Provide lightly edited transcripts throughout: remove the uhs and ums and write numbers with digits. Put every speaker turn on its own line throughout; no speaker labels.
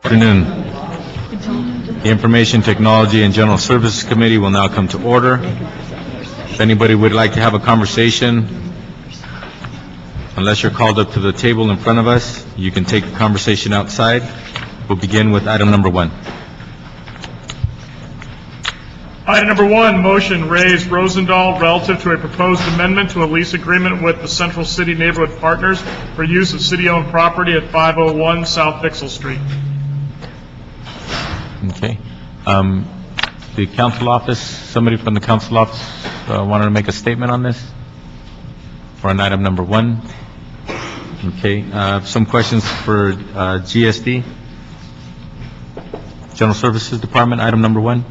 Afternoon. The Information Technology and General Services Committee will now come to order. If anybody would like to have a conversation, unless you're called up to the table in front of us, you can take the conversation outside. We'll begin with item number 1.
Item number 1, motion Reyes Rosendahl relative to a proposed amendment to a lease agreement with the Central City Neighborhood Partners for use of city-owned property at 501 South Fiscal Street.
Okay. The council office, somebody from the council office wanted to make a statement on this? For on item number 1? Okay. Some questions for GSD? General Services Department, item number 1?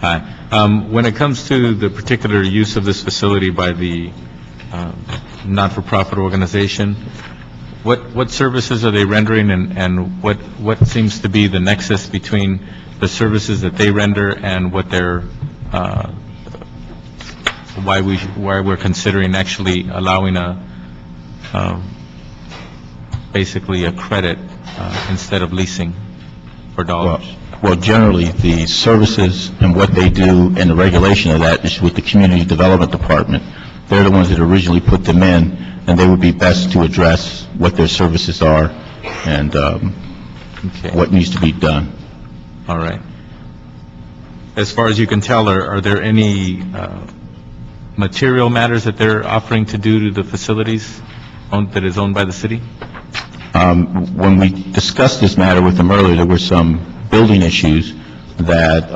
Hi. When it comes to the particular use of this facility by the not-for-profit organization, what services are they rendering, and what seems to be the nexus between the services that they render and what they're why we're considering actually allowing basically a credit instead of leasing for dollars?
Well, generally, the services and what they do and the regulation of that is with the Community Development Department. They're the ones that originally put them in, and they would be best to address what their services are and what needs to be done.
All right. As far as you can tell, are there any material matters that they're offering to do to the facilities that is owned by the city?
When we discussed this matter with them earlier, there were some building issues that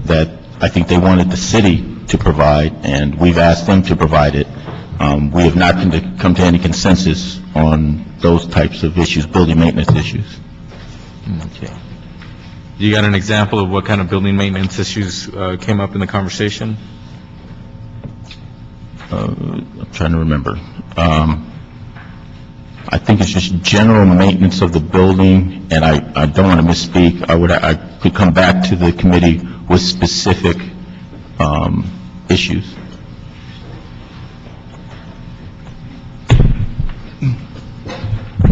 that I think they wanted the city to provide, and we've asked them to provide it. We have not come to any consensus on those types of issues, building maintenance issues.
Okay. You got an example of what kind of building maintenance issues came up in the conversation?
I'm trying to remember. I think it's just general maintenance of the building, and I don't want to misspeak. I could come back to the committee with specific issues.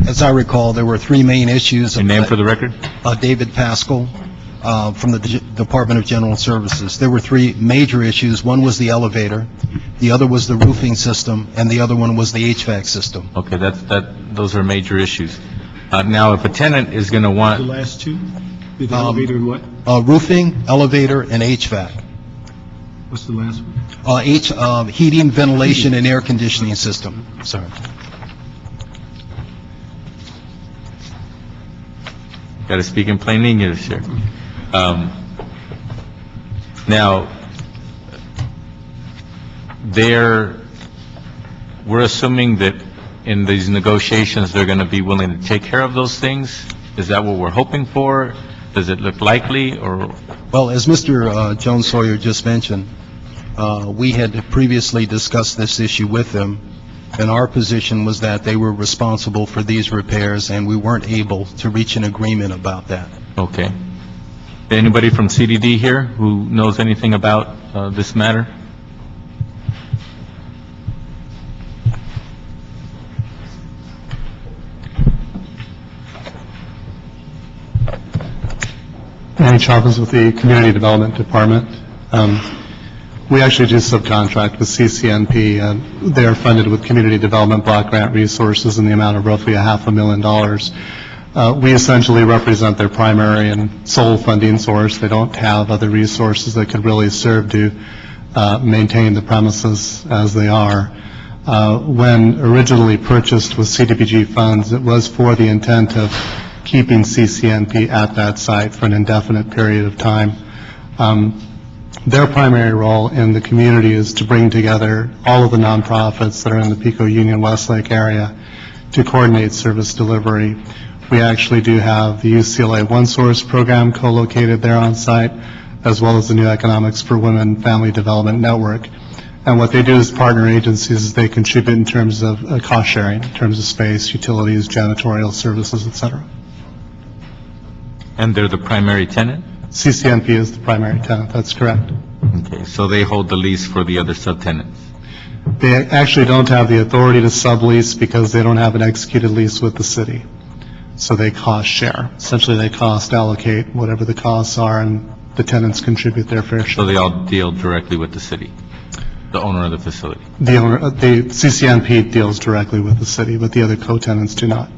As I recall, there were 3 main issues.
Your name for the record?
David Pascal from the Department of General Services. There were 3 major issues. One was the elevator, the other was the roofing system, and the other one was the HVAC system.
Okay, those are major issues. Now, if a tenant is going to want...
The last 2? The elevator and what?
Roofing, elevator, and HVAC.
What's the last one?
Heating, ventilation, and air conditioning system. Sorry.
Got to speak in plain English here. Now, we're assuming that in these negotiations, they're going to be willing to take care of those things? Is that what we're hoping for? Does it look likely, or?
Well, as Mr. Jones Sawyer just mentioned, we had previously discussed this issue with them, and our position was that they were responsible for these repairs, and we weren't able to reach an agreement about that.
Okay. Anybody from CDD here who knows anything about this matter?
Manny Chavez with the Community Development Department. We actually do subcontract with CCNP. They are funded with community development block grant resources in the amount of roughly $500,000. We essentially represent their primary and sole funding source. They don't have other resources that could really serve to maintain the premises as they are. When originally purchased with CDBG funds, it was for the intent of keeping CCNP at that site for an indefinite period of time. Their primary role in the community is to bring together all of the nonprofits that are in the Pico Union Westlake area to coordinate service delivery. We actually do have the UCLA OneSource program co-located there on site, as well as the New Economics for Women Family Development Network. And what they do as partner agencies is they contribute in terms of cost sharing, in terms of space, utilities, janitorial services, et cetera.
And they're the primary tenant?
CCNP is the primary tenant, that's correct.
Okay, so they hold the lease for the other subtenants.
They actually don't have the authority to sublease because they don't have an executed lease with the city. So they cost share. Essentially, they cost allocate whatever the costs are, and the tenants contribute their fair
So
share.
they all deal directly with the city, the owner of the facility.
The CCNP deals directly with the city, but the other co-tenants do not,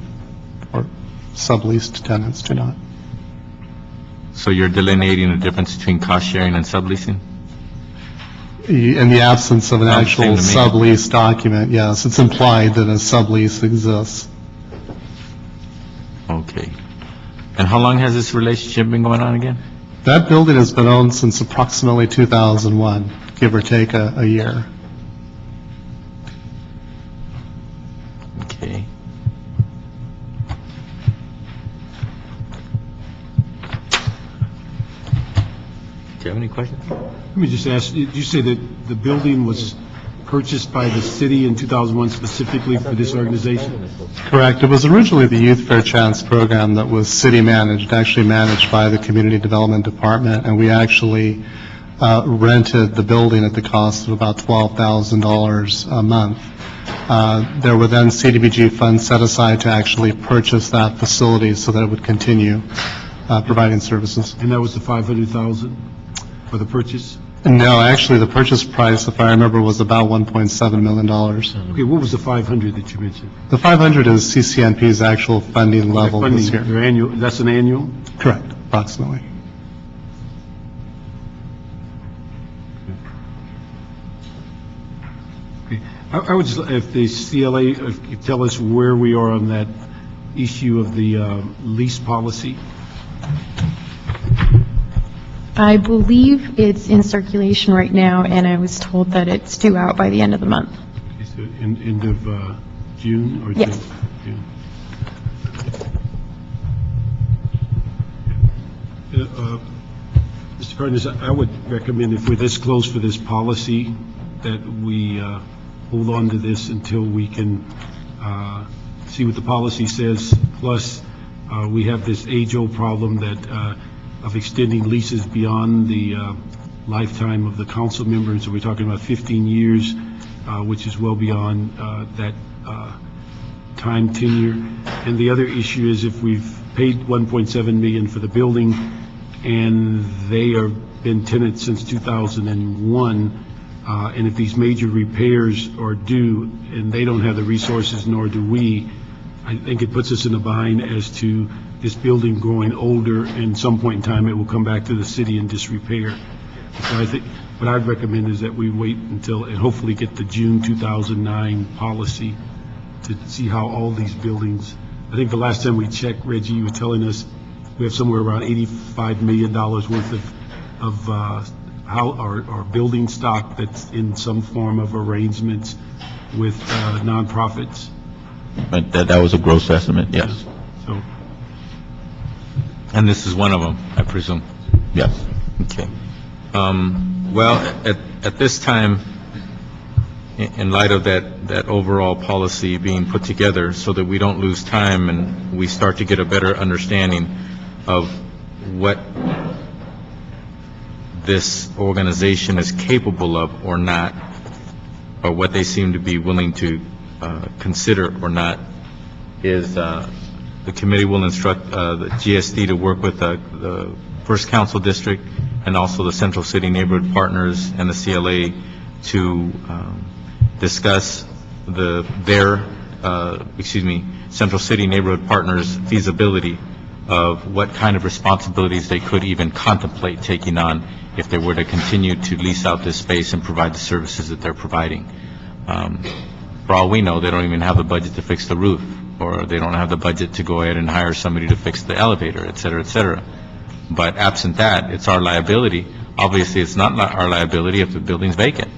or subleased tenants do not.
So you're delineating the difference between cost sharing and subleasing?
In the absence of an
Sounds
actual
the same to
sublease document, yes, it's implied that a sublease exists.
Okay. And how long has this relationship been going on again?
That building has been owned since approximately 2001, give or take a year.
Okay. Do you have any questions?
Let me just ask, did you say that the building was purchased by the city in 2001 specifically for this organization?
Correct. It was originally the Youth Fair Chance program that was city-managed, actually managed by the Community Development Department, and we actually rented the building at the cost of about $12,000 a month. There were then CDBG funds set aside to actually purchase that facility so that it would continue providing services.
And that was the $500,000 for the purchase?
No, actually, the purchase price, if I remember, was about $1.7 million.
Okay, what was the 500 that you mentioned?
The 500 is CCNP's actual funding level
Funding,
this year.
their annual, that's an annual?
Correct, approximately.
Okay. I would just, if the CLA, if you tell us where we are on that issue of the lease policy?
I believe it's in circulation right now, and I was told that it's due out by the end of the month.
Okay, so end of June or?
Yes.
June? Mr. Cardenas, I would recommend if we're this close for this policy, that we hold on to this until we can see what the policy says. Plus, we have this age-old problem that of extending leases beyond the lifetime of the council members. So we're talking about 15 years, which is well beyond that time tenure. And the other issue is if we've paid $1.7 million for the building and they are been tenants since 2001, and if these major repairs are due and they don't have the resources, nor do we, I think it puts us in a bind as to this building growing older, and some point in time it will come back to the city in disrepair. So I think what I'd recommend is that we wait until, and hopefully get the June 2009 policy to see how all these buildings, I think the last time we checked, Reggie, you were telling us we have somewhere around $85 million worth of how our building stock that's in some form of arrangements with nonprofits.
But that was a gross estimate, yes.
So,
And this is one of them, I presume?
Yes.
Okay. Well, at this time, in light of that overall policy being put together, so that we don't lose time and we start to get a better understanding of what this organization is capable of or not, or what they seem to be willing to consider or not, is the committee will instruct the GSD to work with the First Council District and also the Central City Neighborhood Partners and the CLA to discuss Central City Neighborhood Partners' feasibility of what kind of responsibilities they could even contemplate taking on if they were to continue to lease out this space and provide the services that they're providing. For all we know, they don't even have the budget to fix the roof, or they don't have the budget to go ahead and hire somebody to fix the elevator, et cetera, et cetera. But absent that, it's our liability. Obviously, it's not our liability if the building's vacant.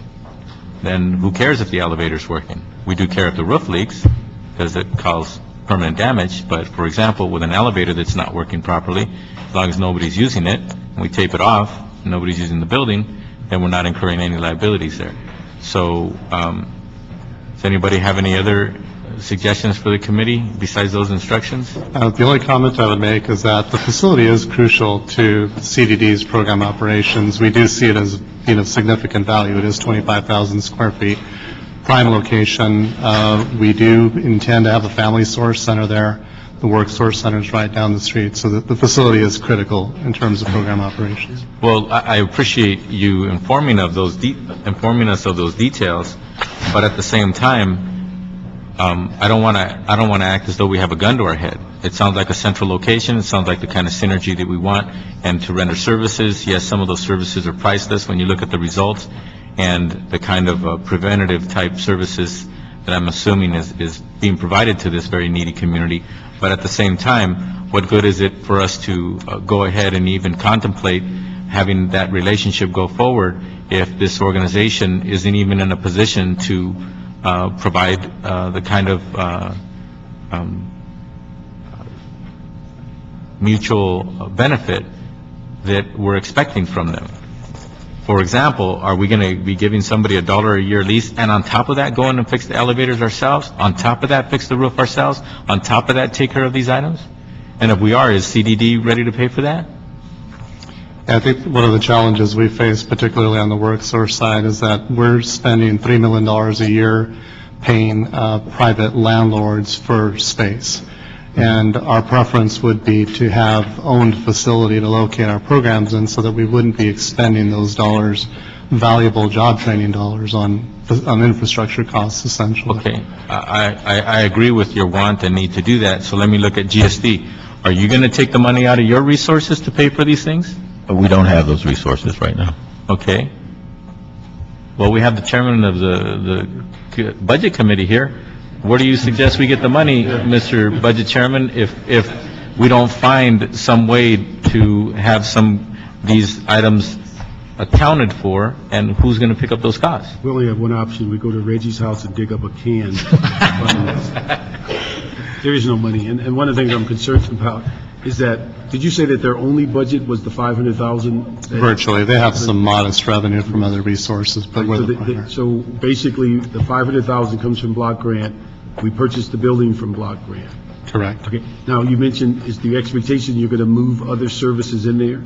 Then who cares if the elevator's working? We do care if the roof leaks, because it causes permanent damage. But for example, with an elevator that's not working properly, as long as nobody's using it, and we tape it off, and nobody's using the building, then we're not incurring any liabilities there. So, does anybody have any other suggestions for the committee besides those instructions?
The only comment I would make is that the facility is crucial to CDD's program operations. We do see it as being of significant value. It is 25,000 square feet, prime location. We do intend to have a family source center there. The work source center is right down the street, so the facility is critical in terms of program operations.
Well, I appreciate you informing us of those details, but at the same time, I don't want to act as though we have a gun to our head. It sounds like a central location. It sounds like the kind of synergy that we want. And to render services, yes, some of those services are priceless when you look at the results, and the kind of preventative type services that I'm assuming is being provided to this very needy community. But at the same time, what good is it for us to go ahead and even contemplate having that relationship go forward if this organization isn't even in a position to provide the kind of mutual benefit that we're expecting from them? For example, are we going to be giving somebody $1 a year lease, and on top of that, go in and fix the elevators ourselves? On top of that, fix the roof ourselves? On top of that, take care of these items? And if we are, is CDD ready to pay for that?
I think one of the challenges we face, particularly on the work source side, is that we're spending $3 million a year paying private landlords for space. And our preference would be to have owned facility to locate our programs in, so that we wouldn't be expending those dollars, valuable job training dollars, on infrastructure costs, essentially.
Okay, I agree with your want and need to do that, so let me look at GSD. Are you going to take the money out of your resources to pay for these things?
We don't have those resources right now.
Okay. Well, we have the chairman of the budget committee here. Where do you suggest we get the money, Mr. Budget Chairman, if we don't find some way to have these items accounted for, and who's going to pick up those costs?
We only have one option. We go to Reggie's house and dig up a can. There is no money. And one of the things I'm concerned about is that, did you say that their only budget was the $500,000?
Virtually. They have some modest revenue from other resources, but we're the partner.
So basically, the $500,000 comes from block grant. We purchased the building from block grant.
Correct.
Okay. Now, you mentioned, is the expectation you're going to move other services in there?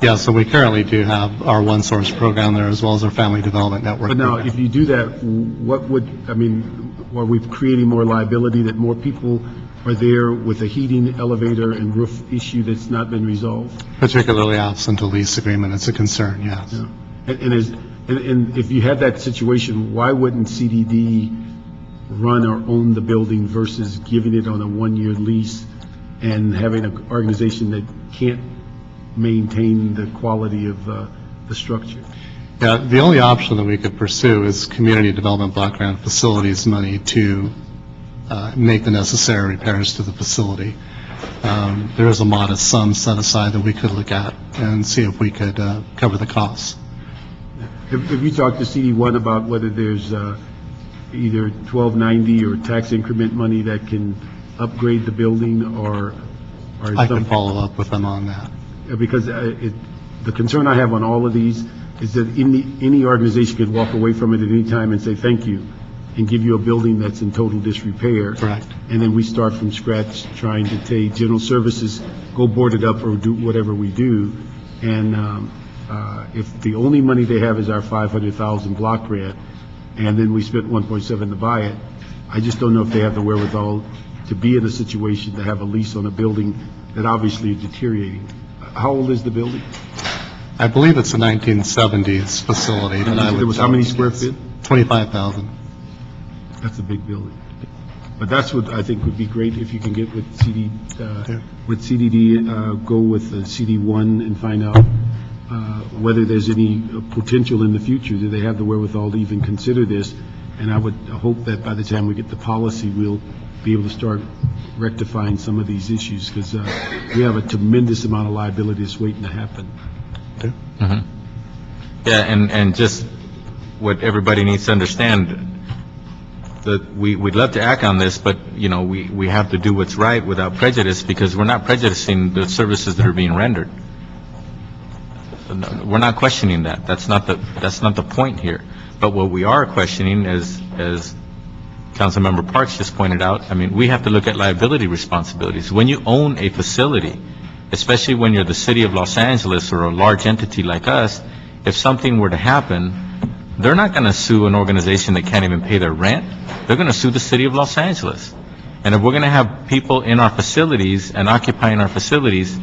Yeah, so we currently do have our One Source program there, as well as our Family Development Network
But now,
program.
if you do that, are we creating more liability, that more people are there with a heating, elevator, and roof issue that's not been resolved?
Particularly absent a lease agreement, it's a concern, yes.
Yeah. And if you had that situation, why wouldn't CDD run or own the building versus giving it on a one-year lease and having an organization that can't maintain the quality of the structure?
Yeah, the only option that we could pursue is Community Development Block Grant Facilities money to make the necessary repairs to the facility. There is a modest sum set aside that we could look at and see if we could cover the costs.
Have you talked to CD1 about whether there's either 1290 or tax increment money that can upgrade the building, or
I can follow up with them on that.
Because the concern I have on all of these is that any organization could walk away from it at any time and say thank you, and give you a building that's in total disrepair.
Correct.
And then we start from scratch trying to take general services, go board it up or do whatever we do. And if the only money they have is our $500,000 block grant, and then we spent 1.7 to buy it, I just don't know if they have the wherewithal to be in a situation to have a lease on a building that obviously is deteriorating. How old is the building?
I believe it's a 1970s facility.
And it was how many square feet?
25,000.
That's a big building. But that's what I think would be great, if you can get with CDD, go with CD1 and find out whether there's any potential in the future. Do they have the wherewithal to even consider this? And I would hope that by the time we get the policy, we'll be able to start rectifying some of these issues, because we have a tremendous amount of liability that's waiting to happen.
Mm-hmm. Yeah, and just what everybody needs to understand, that we'd love to act on this, but, you know, we have to do what's right without prejudice, because we're not prejudicing the services that are being rendered. We're not questioning that. That's not the point here. But what we are questioning, as Councilmember Parks just pointed out, I mean, we have to look at liability responsibilities. When you own a facility, especially when you're the city of Los Angeles or a large entity like us, if something were to happen, they're not going to sue an organization that can't even pay their rent. They're going to sue the city of Los Angeles. And if we're going to have people in our facilities and occupying our facilities,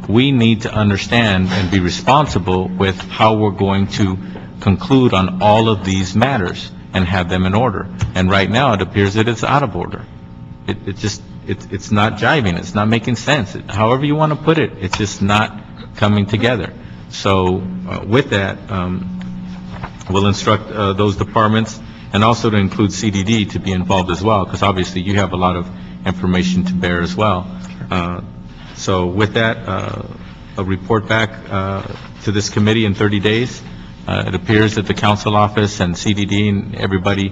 we need to understand and be responsible with how we're going to conclude on all of these matters and have them in order. And right now, it appears that it's out of order. It's not jiving, it's not making sense. However you want to put it, it's just not coming together. So with that, we'll instruct those departments, and also to include CDD to be involved as well, because obviously you have a lot of information to bear as well. So with that, a report back to this committee in 30 days. It appears that the council office and CDD and everybody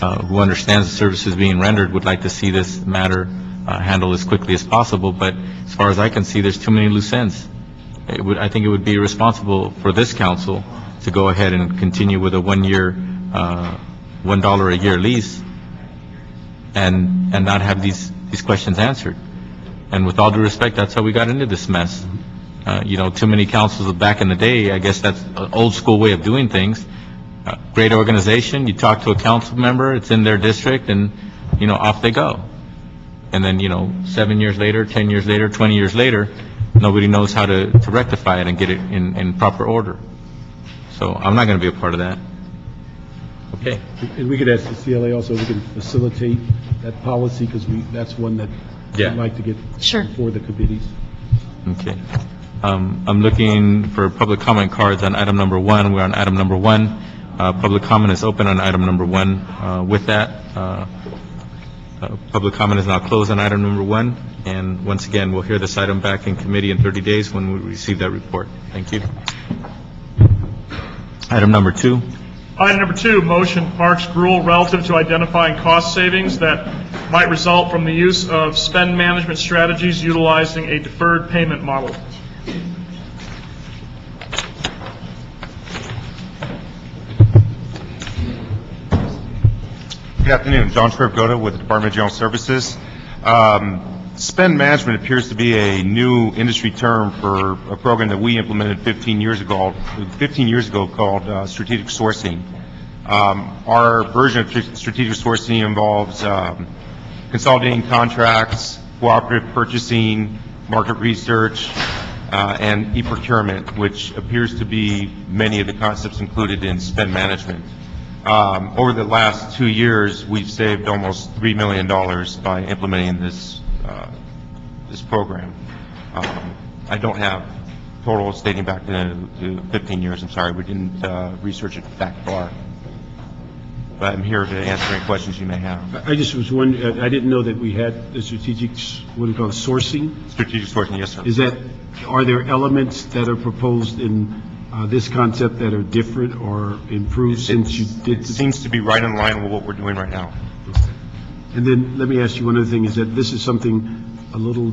who understands the services being rendered would like to see this matter handled as quickly as possible, but as far as I can see, there's too many loose ends. I think it would be irresponsible for this council to go ahead and continue with a one-year, $1 a year lease and not have these questions answered. And with all due respect, that's how we got into this mess. Too many councils back in the day, I guess that's an old school way of doing things. Great organization, you talk to a council member, it's in their district, and, off they go. And then, 7 years later, 10 years later, 20 years later, nobody knows how to rectify it and get it in proper order. So I'm not going to be a part of that. Okay.
And we could ask the CLA also, we can facilitate that policy, because that's one that
Yeah.
we'd like to get
Sure.
before the committees.
Okay. I'm looking for public comment cards on item number 1. We're on item number 1. Public comment is open on item number 1. With that, public comment is now closed on item number 1. And once again, we'll hear this item back in committee in 30 days when we receive that report. Thank you. Item number 2.
Item number 2, motion Parks Gruel relative to identifying cost savings that might result from the use of spend management strategies utilizing a deferred payment model.
Good afternoon. John Scripgoda with the Department of General Services. Spend management appears to be a new industry term for a program that we implemented 15 years ago called strategic sourcing. Our version of strategic sourcing involves consolidating contracts, cooperative purchasing, market research, and e-procurement, which appears to be many of the concepts included in spend management. Over the last 2 years, we've saved almost $3 million by implementing this program. I don't have totals dating back to 15 years. I'm sorry, we didn't research it that far. But I'm here to answer any questions you may have.
I just was wondering, I didn't know that we had the strategic, what do you call it, sourcing?
Strategic sourcing, yes, sir.
Are there elements that are proposed in this concept that are different or improved since you did
It
this?
seems to be right in line with what we're doing right now.
And then let me ask you one other thing, is that this is something, a little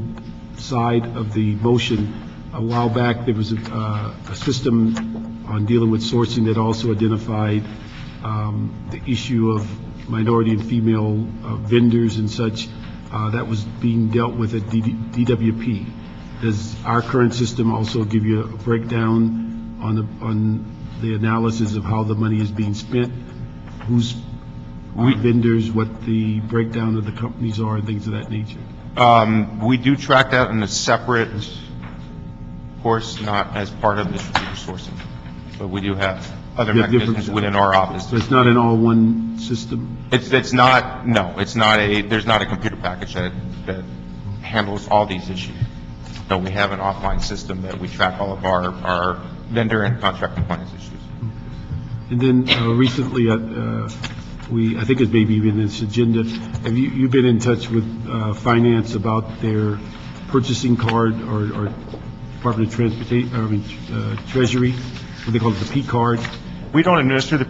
side of the motion. A while back, there was a system on dealing with sourcing that also identified the issue of minority and female vendors and such that was being dealt with at DWP. Does our current system also give you a breakdown on the analysis of how the money is being spent? Who's vendors, what the breakdown of the companies are, and things of that nature?
We do track that in a separate course, not as part of the strategic sourcing. But we do have other
You have
mechanisms
different-
within our office.
So it's not an all-one system?
It's not, no, it's not there's not a computer package that handles all these issues. No, we have an offline system that we track all of our vendor and contract compliance issues.
And then recently, I think it's maybe even in this agenda, have you been in touch with finance about their purchasing card or Department of Transportation, Treasury, what they call it, the P card?
We don't administer the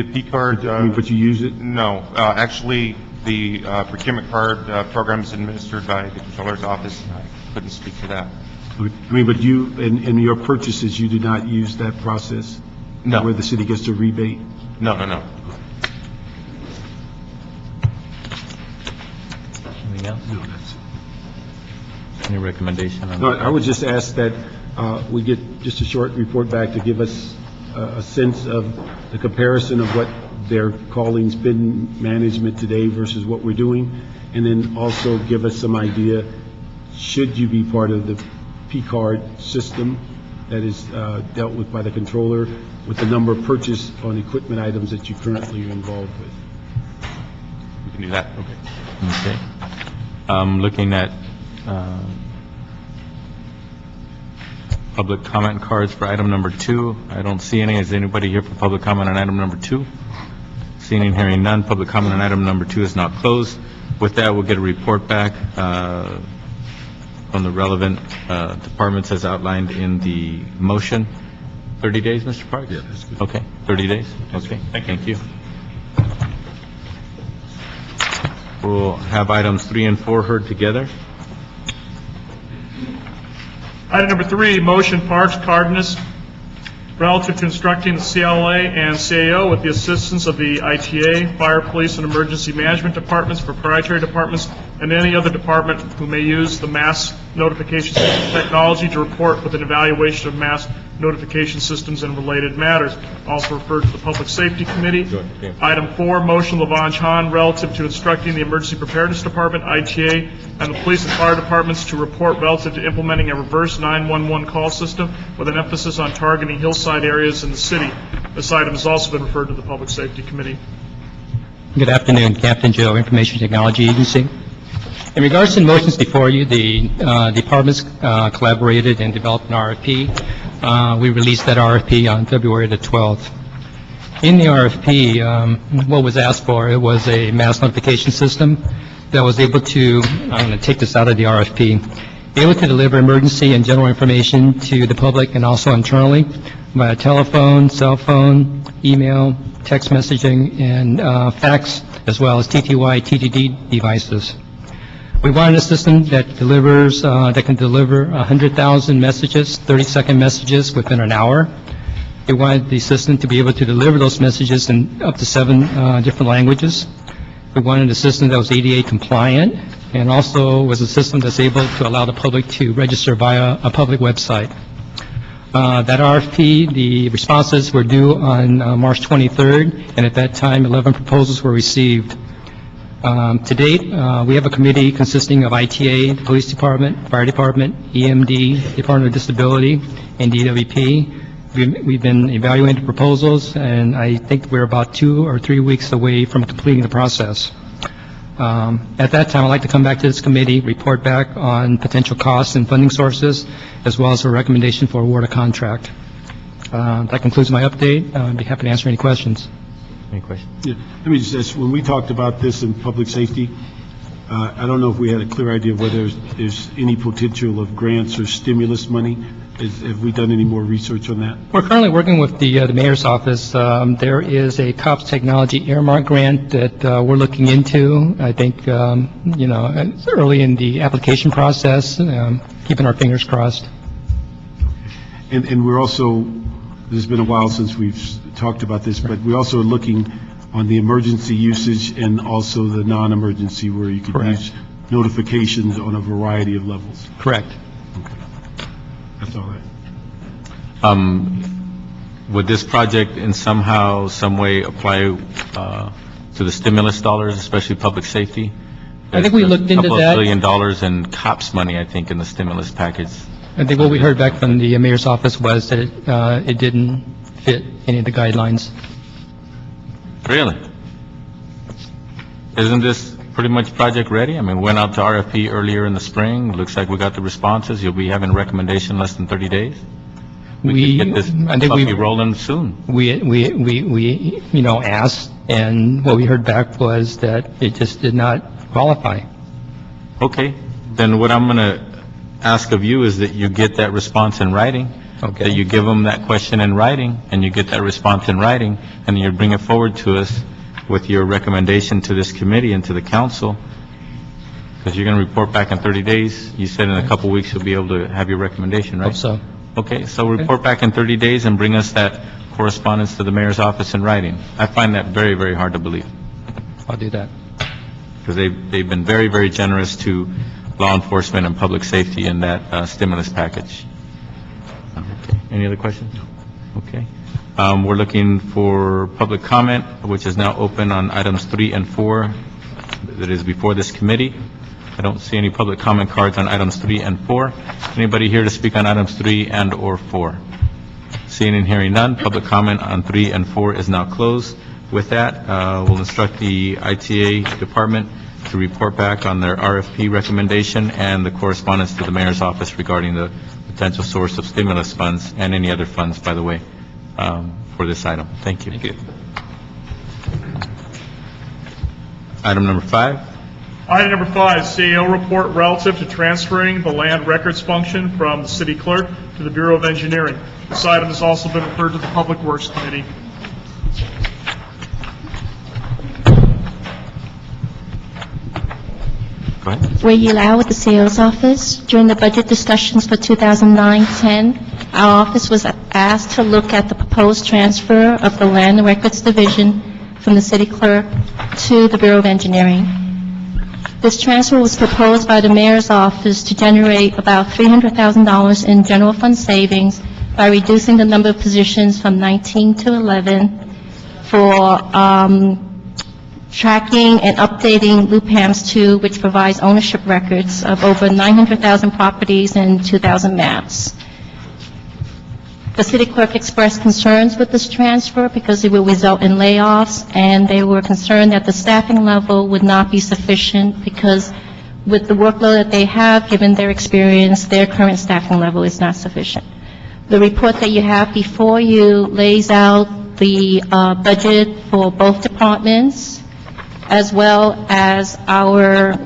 P card.
But you use it?
No, actually, the procurement card program is administered by the Controller's Office, and I couldn't speak to that.
But you, in your purchases, you do not use that process?
No.
Where the city gets a rebate?
No.
Anything else?
No, that's it.
Any recommendation on?
No, I would just ask that we get just a short report back to give us a sense of the comparison of what they're calling spend management today versus what we're doing, and then also give us some idea, should you be part of the P-card system that is dealt with by the controller, with the number purchased on equipment items that you currently are involved with.
We can do that. Okay.
Okay. Looking at public comment cards for item number 2. I don't see any. Is anybody here for public comment on item number 2? Seeing and hearing none, public comment on item number 2 is now closed. With that, we'll get a report back from the relevant departments as outlined in the motion. 30 days, Mr. Parks?
Yeah, that's good.
Okay, 30 days? Okay, thank you. We'll have items 3 and 4 heard together.
Item number 3, motion Parks Cardenas relative to instructing the CLA and CAO with the assistance of the ITA, Fire, Police, and Emergency Management Departments, proprietary departments, and any other department who may use the mass notification system technology to report with an evaluation of mass notification systems and related matters, also referred to the Public Safety Committee.
Okay.
Item 4, motion Lavange Han relative to instructing the Emergency Preparedness Department, ITA, and the Police and Fire Departments to report relative to implementing a reverse 911 call system with an emphasis on targeting hillside areas in the city. This item has also been referred to the Public Safety Committee.
Good afternoon, Captain Joe, Information Technology Agency. In regards to the motions before you, the departments collaborated and developed an RFP. We released that RFP on February the 12th. In the RFP, what was asked for, it was a mass notification system that was able to, I'm going to take this out of the RFP, able to deliver emergency and general information to the public and also internally via telephone, cell phone, email, text messaging, and fax, as well as TTY, TTD devices. We wanted a system that delivers, that can deliver 100,000 messages, 30-second messages within an hour. We wanted the system to be able to deliver those messages in up to 7 different languages. We wanted a system that was ADA compliant and also was a system that's able to allow the public to register via a public website. That RFP, the responses were due on March 23rd, and at that time, 11 proposals were received. To date, we have a committee consisting of ITA, the Police Department, Fire Department, EMD, Department of Disability, and DWP. We've been evaluating the proposals, and I think we're about 2 or 3 weeks away from completing the process. At that time, I'd like to come back to this committee, report back on potential costs and funding sources, as well as a recommendation for award a contract. That concludes my update. I'd be happy to answer any questions.
Any questions?
Yeah, let me just ask, when we talked about this in public safety, I don't know if we had a clear idea of whether there's any potential of grants or stimulus money. Have we done any more research on that?
We're currently working with the mayor's office. There is a COPS Technology Earmark grant that we're looking into. I think, it's early in the application process, keeping our fingers crossed.
And we're also, there's been a while since we've talked about this, but we're also looking on the emergency usage and also the non-emergency, where you could
Correct.
use notifications on a variety of levels.
Correct.
That's all right.
Would this project in somehow, some way apply to the stimulus dollars, especially public safety?
I think we looked into
A couple
that.
of $1 billion in COPS money, I think, in the stimulus package.
I think what we heard back from the mayor's office was that it didn't fit any of the guidelines.
Really? Isn't this pretty much project ready? I mean, we went out to RFP earlier in the spring. Looks like we got the responses. You'll be having a recommendation in less than 30 days? We could get this
I think
puppy rolling soon.
we asked, and what we heard back was that it just did not qualify.
Okay, then what I'm going to ask of you is that you get that response in writing.
Okay.
That you give them that question in writing, and you get that response in writing, and you bring it forward to us with your recommendation to this committee and to the council, because you're going to report back in 30 days. You said in a couple weeks you'll be able to have your recommendation, right?
Hope so.
Okay, so report back in 30 days and bring us that correspondence to the mayor's office in writing. I find that very, very hard to believe.
I'll do that.
because they've been very, very generous to law enforcement and public safety in that stimulus package. Okay. Any other questions? Okay. We're looking for public comment, which is now open on items 3 and 4 that is before this committee. I don't see any public comment cards on items 3 and 4. Anybody here to speak on items 3 and or 4? Seeing and hearing none, public comment on 3 and 4 is now closed. With that, we'll instruct the ITA department to report back on their RFP recommendation and the correspondence to the mayor's office regarding the potential source of stimulus funds and any other funds, by the way, for this item. Thank you.
Thank you.
Item number 5.
Item number 5, CEO report relative to transferring the land records function from the city clerk to the Bureau of Engineering. This item has also been referred to the Public Works Committee.
Go ahead.
Were you allowed with the sales office? During the budget discussions for 2009-10, our office was asked to look at the proposed transfer of the Land Records Division from the city clerk to the Bureau of Engineering. This transfer was proposed by the mayor's office to generate about $300,000 in general fund savings by reducing the number of positions from 19 to 11 for tracking and updating LUPAMS 2, which provides ownership records of over 900,000 properties and 2,000 maps. The city clerk expressed concerns with this transfer because it will result in layoffs, and they were concerned that the staffing level would not be sufficient because with the workload that they have, given their experience, their current staffing level is not sufficient. The report that you have before you lays out the budget for both departments, as well as our,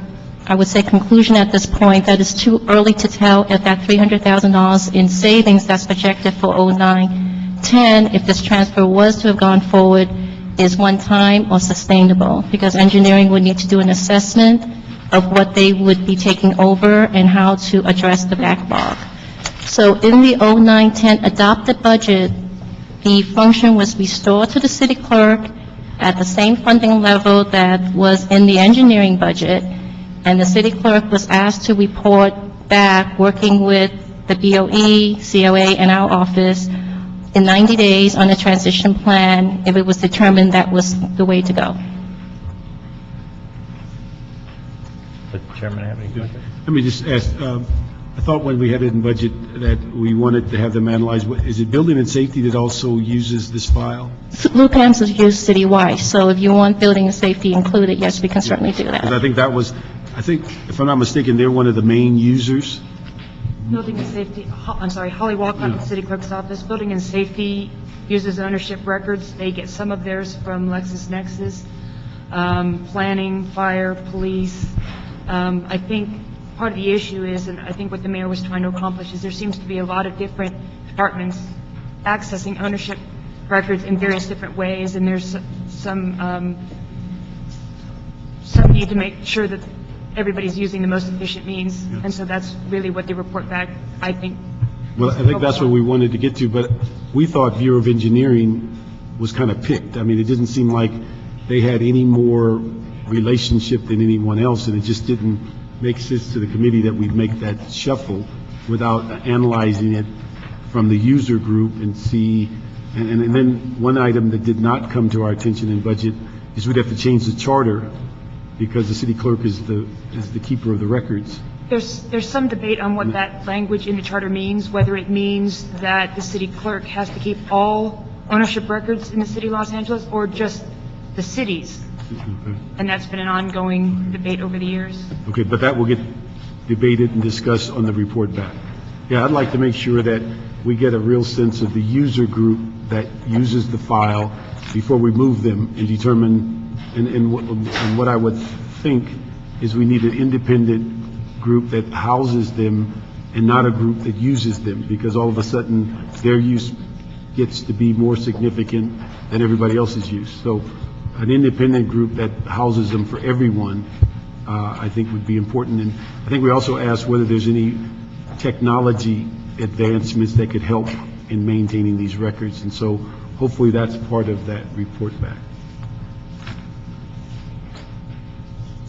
I would say, conclusion at this point that it's too early to tell if that $300,000 in savings that's projected for 09-10, if this transfer was to have gone forward, is one time or sustainable, because engineering would need to do an assessment of what they would be taking over and how to address the backlog. So in the 09-10 adopted budget, the function was restored to the city clerk at the same funding level that was in the engineering budget, and the city clerk was asked to report back, working with the BOE, COA, and our office in 90 days on a transition plan if it was determined that was the way to go.
Does the chairman have any questions?
Let me just ask, I thought when we had it in budget that we wanted to have them analyze, is it building and safety that also uses this file?
LUPAMS is used citywide, so if you want building and safety included, yes, we can certainly do
Because
that.
I think that was, if I'm not mistaken, they're one of the main users.
Building and Safety, Holly Walcott with City Clerk's Office. Building and Safety uses ownership records. They get some of theirs from LexisNexis. Planning, fire, police. I think part of the issue is, and I think what the mayor was trying to accomplish, is there seems to be a lot of different departments accessing ownership records in various different ways, and there's some need to make sure that everybody's using the most efficient means, and so that's really what the report back, I think.
Well, I think that's what we wanted to get to, but we thought Bureau of Engineering was kind of picked. I mean, it didn't seem like they had any more relationship than anyone else, and it just didn't make sense to the committee that we'd make that shuffle without analyzing it from the user group and see. And then one item that did not come to our attention in budget is we'd have to change the charter because the city clerk is the keeper of the records.
There's some debate on what that language in the charter means, whether it means that the city clerk has to keep all ownership records in the city of Los Angeles or just the cities.
Okay.
And that's been an ongoing debate over the years.
Okay, but that will get debated and discussed on the report back. Yeah, I'd like to make sure that we get a real sense of the user group that uses the file before we move them and determine, and what I would think is we need an independent group that houses them and not a group that uses them, because all of a sudden their use gets to be more significant than everybody else's use. So an independent group that houses them for everyone, I think would be important. And I think we also asked whether there's any technology advancements that could help in maintaining these records. And so hopefully that's part of that report back.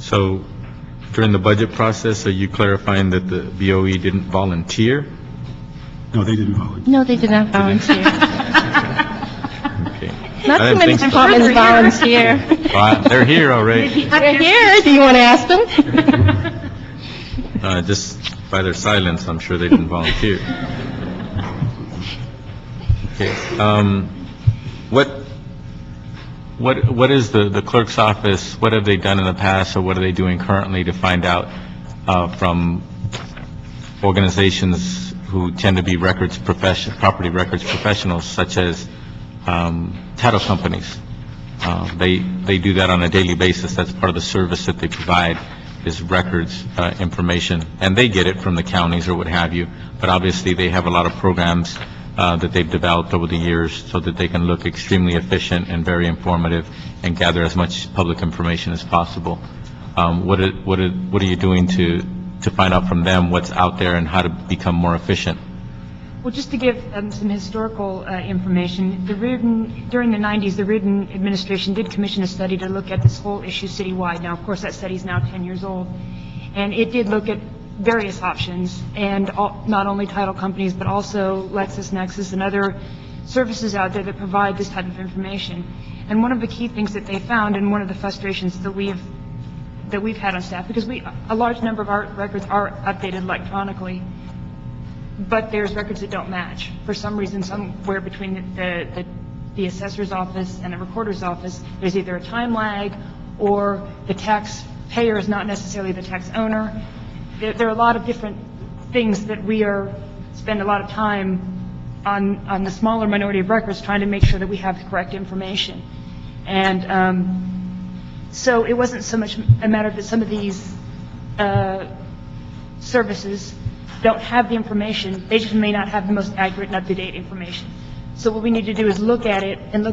So during the budget process, are you clarifying that the BOE didn't volunteer?
No, they didn't volunteer.
No, they did not volunteer.
Okay.
Not
I
too
didn't
many
think so.
departments volunteer.
Well, they're here already.
They're here, do you want to ask them?
Just by their silence, I'm sure they didn't volunteer. Okay. What is the clerk's office, what have they done in the past, or what are they doing currently to find out from organizations who tend to be property records professionals, such as title companies? They do that on a daily basis. That's part of the service that they provide, is records information, and they get it from the counties or what have you, but obviously they have a lot of programs that they've developed over the years so that they can look extremely efficient and very informative and gather as much public information as possible. What are you doing to find out from them what's out there and how to become more efficient?
Well, just to give some historical information, during the 90s, the Reardon administration did commission a study to look at this whole issue citywide. Now, of course, that study is now 10 years old, and it did look at various options, and not only title companies, but also LexisNexis and other services out there that provide this type of information. And one of the key things that they found, and one of the frustrations that we've had on staff, because a large number of our records are updated electronically, but there's records that don't match. For some reason, somewhere between the assessor's office and the recorder's office, there's either a time lag, or the taxpayer is not necessarily the tax owner. There are a lot of different things that we spend a lot of time on the smaller minority of records trying to make sure that we have the correct information. And so it wasn't so much a matter that some of these services don't have the information, they just may not have the most accurate and up-to-date information. So what we need to do is look at it and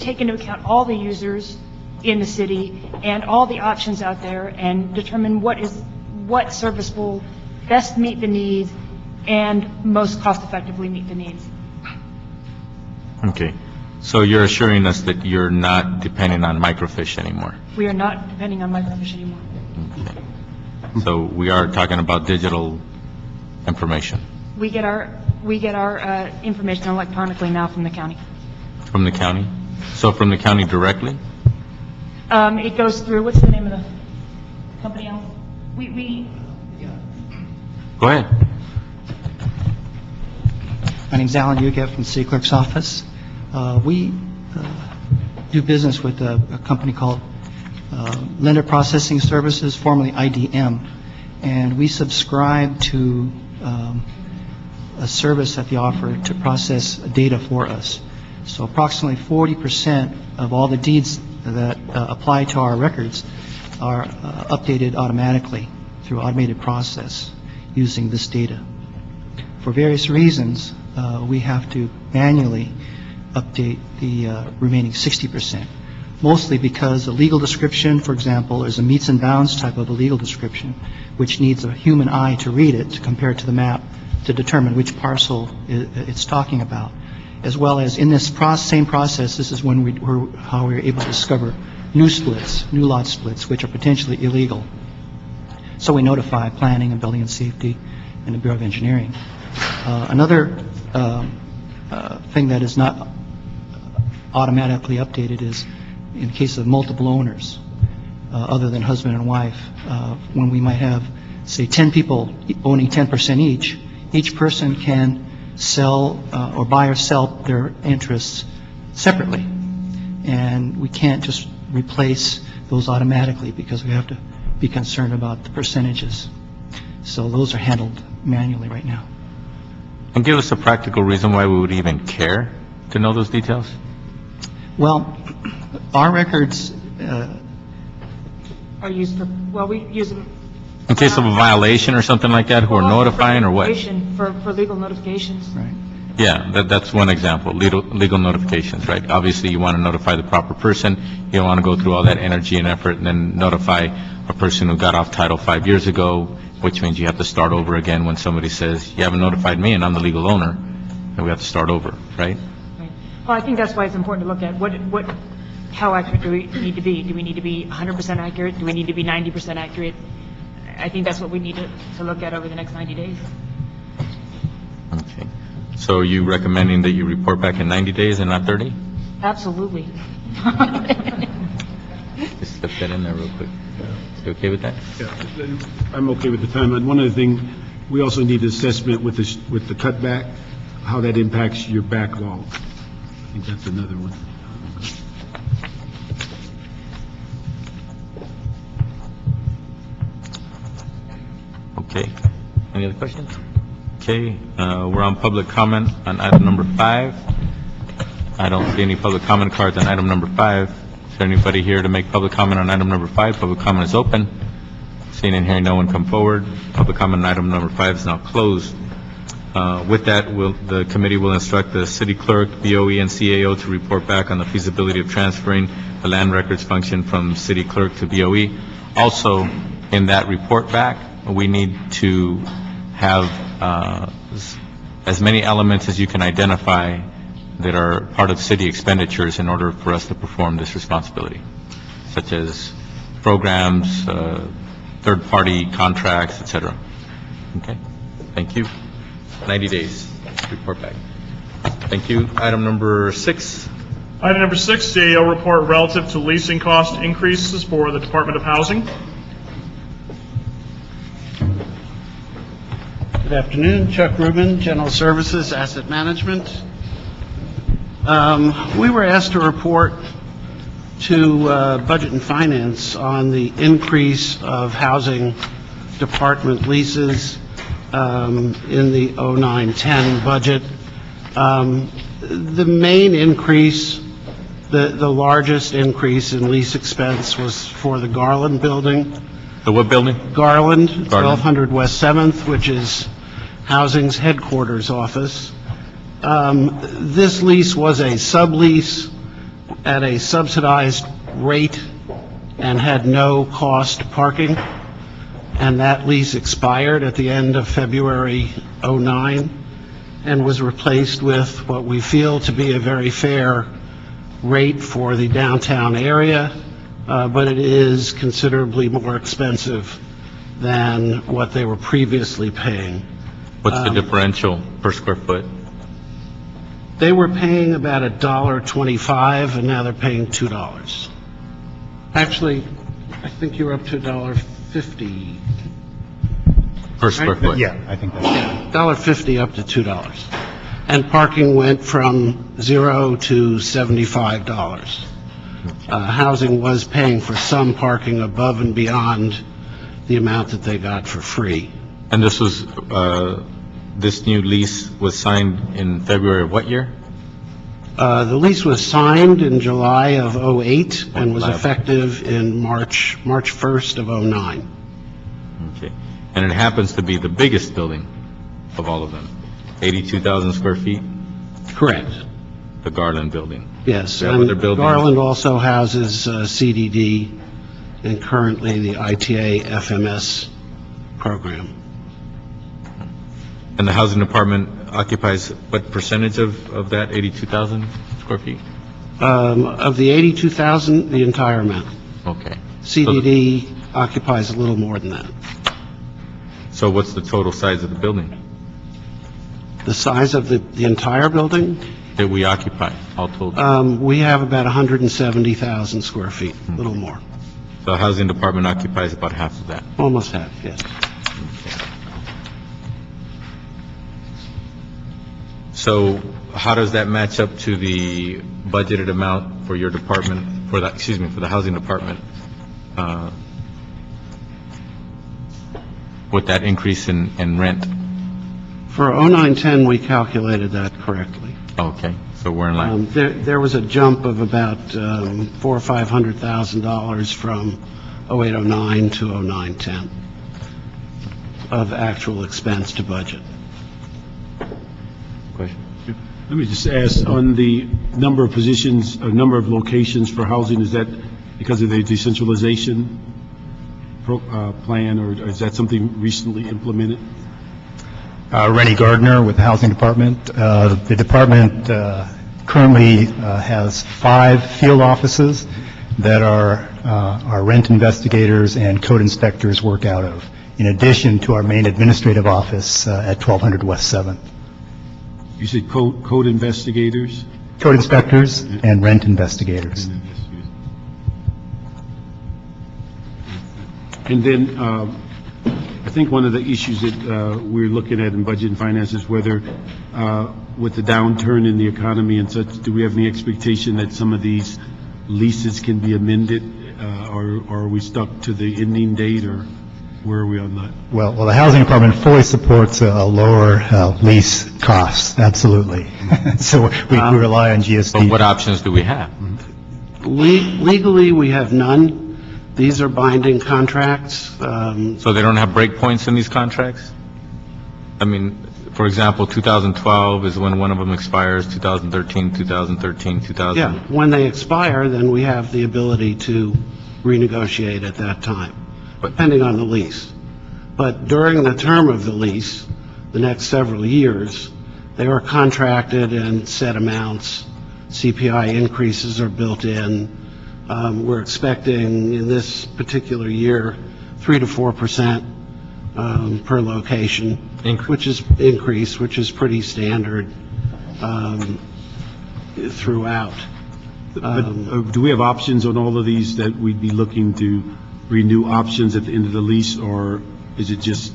take into account all the users in the city and all the options out there and determine what service will best meet the needs and most cost-effectively meet the needs.
Okay. So you're assuring us that you're not depending on microfiche anymore?
We are not depending on microfiche anymore.
Okay. So we are talking about digital information?
We get our information electronically now from the county.
From the county? So from the county directly?
It goes through, what's the name of the company?
Go ahead.
My name's Alan Uget from the City Clerk's office. We do business with a company called Lender Processing Services, formerly IDM, and we subscribe to a service that they offer to process data for us. So approximately 40% of all the deeds that apply to our records are updated automatically through automated process using this data. For various reasons, we have to manually update the remaining 60%, mostly because a legal description, for example, is a meets and bounds type of a legal description, which needs a human eye to read it, to compare it to the map, to determine which parcel it's talking about. As well as in this same process, this is when how we're able to discover new lot splits, which are potentially illegal. So we notify Planning and Building and Safety and the Bureau of Engineering. Another thing that is not automatically updated is in case of multiple owners, other than husband and wife, when we might have, say, 10 people owning 10% each person can sell or buy or sell their interests separately. And we can't just replace those automatically because we have to be concerned about the percentages. So those are handled manually right now.
And give us a practical reason why we would even care to know those details?
Well, our records
Are used for, well, we use them.
In case of a violation or something like that, who are notifying or what?
For legal notifications.
right.
Yeah, that's one example, legal notifications, right? Obviously, you want to notify the proper person. You don't want to go through all that energy and effort and then notify a person who got off title 5 years ago, which means you have to start over again when somebody says, you haven't notified me and I'm the legal owner, and we have to start over, right?
Right. Well, I think that's why it's important to look at what how accurate do we need to be? Do we need to be 100% accurate? Do we need to be 90% accurate? I think that's what we need to look at over the next 90 days.
Okay. So are you recommending that you report back in 90 days and not 30?
Absolutely.
Just slip that in there real quick. You okay with that?
Yeah, I'm okay with the time. And one other thing, we also need assessment with the cutback, how that impacts your backlog. I think that's another one.
Okay. Any other questions? Okay, we're on public comment on item number 5. I don't see any public comment cards on item number 5. Is there anybody here to make public comment on item number 5? Public comment is open. Seeing and hearing no one come forward, public comment on item number 5 is now closed. With that, the committee will instruct the city clerk, BOE, and CAO to report back on the feasibility of transferring the land records function from city clerk to BOE. Also, in that report back, we need to have as many elements as you can identify that are part of city expenditures in order for us to perform this responsibility, such as programs, third-party contracts, et cetera. Okay? Thank you. 90 days, report back. Thank you. Item number 6.
Item number 6, CAO report relative to leasing cost increases for the Department of Housing.
Good afternoon, Chuck Rubin, General Services, Asset Management. We were asked to report to Budget and Finance on the increase of housing department leases in the 09-10 budget. The main increase, the largest increase in lease expense was for the Garland building.
The what building?
Garland, 1200 West 7th, which is Housing's headquarters office. This lease was a sublease at a subsidized rate and had no cost parking, and that lease expired at the end of February 09 and was replaced with what we feel to be a very fair rate for the downtown area, but it is considerably more expensive than what they were previously paying.
What's the differential per square foot?
They were paying about $1.25, and now they're paying $2. Actually, I think you're up to $1.50.
Per square foot?
Yeah, I think that's...
$1.50 up to $2. And parking went from $0 to $75. Housing was paying for some parking above and beyond the amount that they got for free.
And this was, this new lease was signed in February of what year?
The lease was signed in July of 08 and was effective in March 1st of 09.
Okay. And it happens to be the biggest building of all of them, 82,000 square feet?
Correct.
The Garland building.
Yes,
Yeah,
and
other buildings?
Garland also houses CDD and currently the ITA FMS program.
And the housing department occupies what percentage of that 82,000 square feet?
Of the 82,000, the entire amount.
Okay.
CDD occupies a little more than that.
So what's the total size of the building
The size of the entire building,
that we occupy, all told?
we have about 170,000 square feet, a little more.
The housing department occupies about half of that.
Almost half, yes.
So how does that match up to the budgeted amount for your department, for that, excuse me, for the housing department, with that increase in rent?
For 09-10, we calculated that correctly.
Okay, so we're in line.
There was a jump of about $400,000 or $500,000 from 08-09 to 09-10 of actual expense to budget.
Question?
Let me just ask, on the number of positions, number of locations for housing, is that because of the decentralization plan, or is that something recently implemented?
Rennie Gardner with the Housing Department. The department currently has 5 field offices that our rent investigators and code inspectors work out of, in addition to our main administrative office at 1200 West 7th.
You said code investigators?
Code inspectors and rent investigators.
And then, I think one of the issues that we're looking at in budget and finance is whether, with the downturn in the economy and such, do we have any expectation that some of these leases can be amended, or are we stuck to the ending date, or where are we on that?
Well, the Housing Department fully supports a lower lease cost, absolutely. So we rely on GST.
But what options do we have?
Legally, we have none. These are binding contracts.
So they don't have breakpoints in these contracts? I mean, for example, 2012 is when one of them expires, 2013, 2000.
Yeah, when they expire, then we have the ability to renegotiate at that time, depending on the lease. But during the term of the lease, the next several years, they are contracted in set amounts. CPI increases are built in. We're expecting in this particular year 3 to 4% per location, which is pretty standard throughout.
But do we have options on all of these that we'd be looking to renew options at the end of the lease, or is it just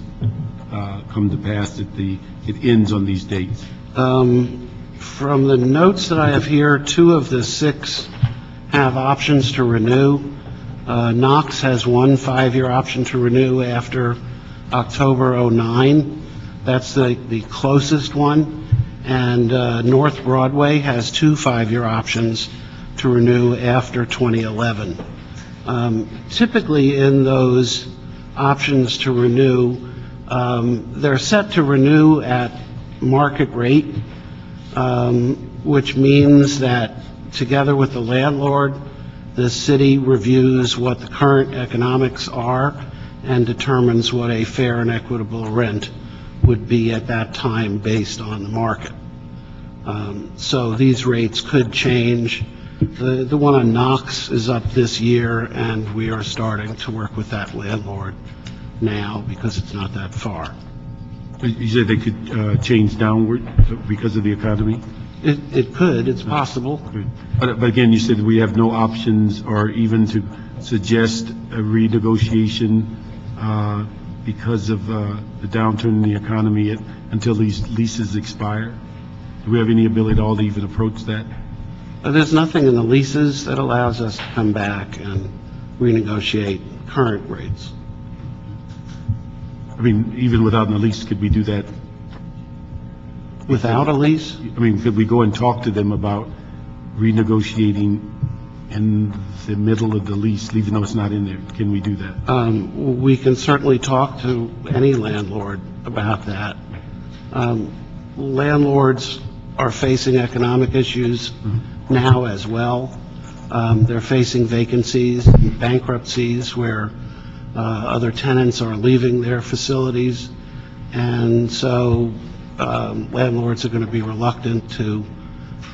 come to pass that it ends on these dates?
From the notes that I have here, 2 of the 6 have options to renew. Knox has 1 5-year option to renew after October '09. That's the closest one. And North Broadway has 2 5-year options to renew after 2011. Typically in those options to renew, they're set to renew at market rate, which means that together with the landlord, the city reviews what the current economics are and determines what a fair and equitable rent would be at that time based on the market. So these rates could change. The one on Knox is up this year, and we are starting to work with that landlord now because it's not that far.
You said they could change downward because of the economy?
It could, it's possible.
But again, you said we have no options or even to suggest a renegotiation because of the downturn in the economy until these leases expire? Do we have any ability at all to even approach that?
There's nothing in the leases that allows us to come back and renegotiate current rates.
I mean, even without a lease, could we do that?
Without a lease?
I mean, could we go and talk to them about renegotiating in the middle of the lease, even though it's not in there? Can we do that?
We can certainly talk to any landlord about that. Landlords are facing economic issues now as well. They're facing vacancies, bankruptcies where other tenants are leaving their facilities. And so landlords are going to be reluctant to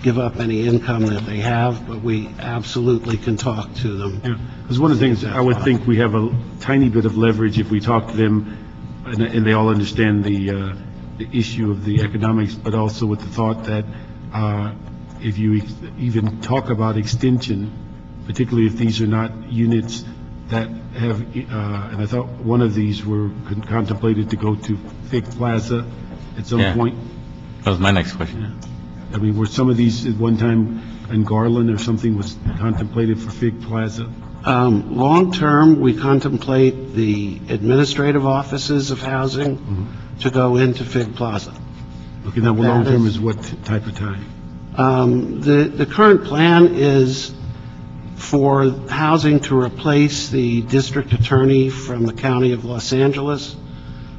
give up any income that they have, but we absolutely can talk to them.
Because one of the things I would think we have a tiny bit of leverage if we talk to them and they all understand the issue of the economics, but also with the thought that if you even talk about extension, particularly if these are not units that have, and I thought one of these were contemplated to go to Fig Plaza at some point.
That was my next question.
I mean, were some of these at one time in Garland or something was contemplated for Fig Plaza?
Long-term, we contemplate the administrative offices of housing to go into Fig Plaza.
Okay, now long-term is what type of time?
The current plan is for housing to replace the district attorney from the county of Los Angeles,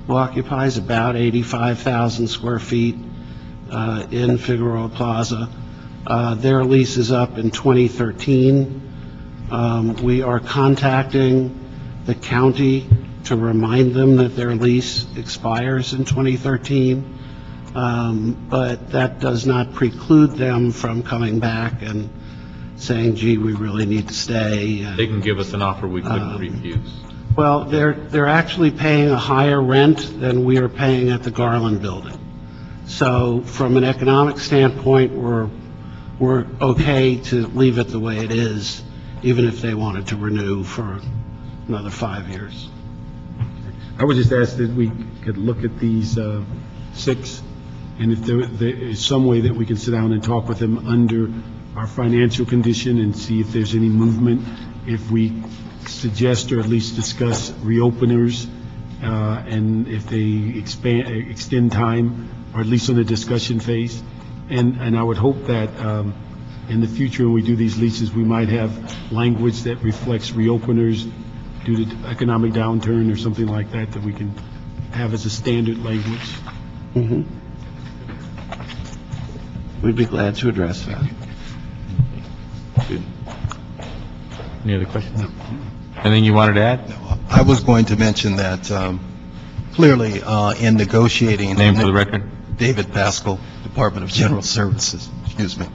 who occupies about 85,000 square feet in Figueroa Plaza. Their lease is up in 2013. We are contacting the county to remind them that their lease expires in 2013. But that does not preclude them from coming back and saying, gee, we really need to stay.
They can give us an offer we couldn't refuse.
Well, they're actually paying a higher rent than we are paying at the Garland Building. So from an economic standpoint, we're okay to leave it the way it is, even if they wanted to renew for another 5 years.
I would just ask that we could look at these 6, and if there is some way that we can sit down and talk with them under our financial condition and see if there's any movement, if we suggest or at least discuss reopeners, and if they extend time, or at least on the discussion phase. And I would hope that in the future, when we do these leases, we might have language that reflects reopeners due to economic downturn or something like that, that we can have as a standard language.
Mm-hmm. We'd be glad to address that.
Good. Any other questions? No. Anything you wanted to add?
I was going to mention that clearly in negotiating...
Name for the record?
David Pascal, Department of General Services, excuse me.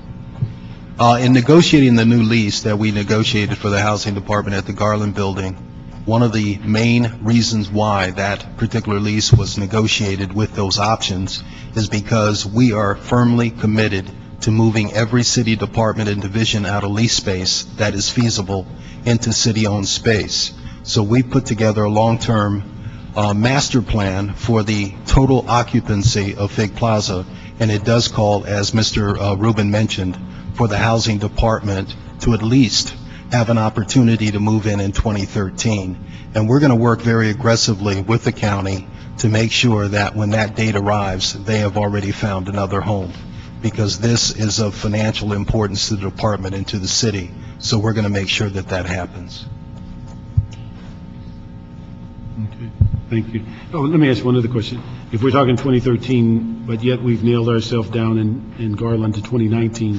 In negotiating the new lease that we negotiated for the Housing Department at the Garland Building, one of the main reasons why that particular lease was negotiated with those options is because we are firmly committed to moving every city department and division out of lease space that is feasible into city-owned space. So we put together a long-term master plan for the total occupancy of Fig Plaza, and it does call, as Mr. Rubin mentioned, for the Housing Department to at least have an opportunity to move in 2013. And we're going to work very aggressively with the county to make sure that when that date arrives, they have already found another home, because this is of financial importance to the department and to the city. So we're going to make sure that that happens.
Okay, thank you. Oh, let me ask one other question. If we're talking 2013, but yet we've nailed ourselves down in Garland to 2019,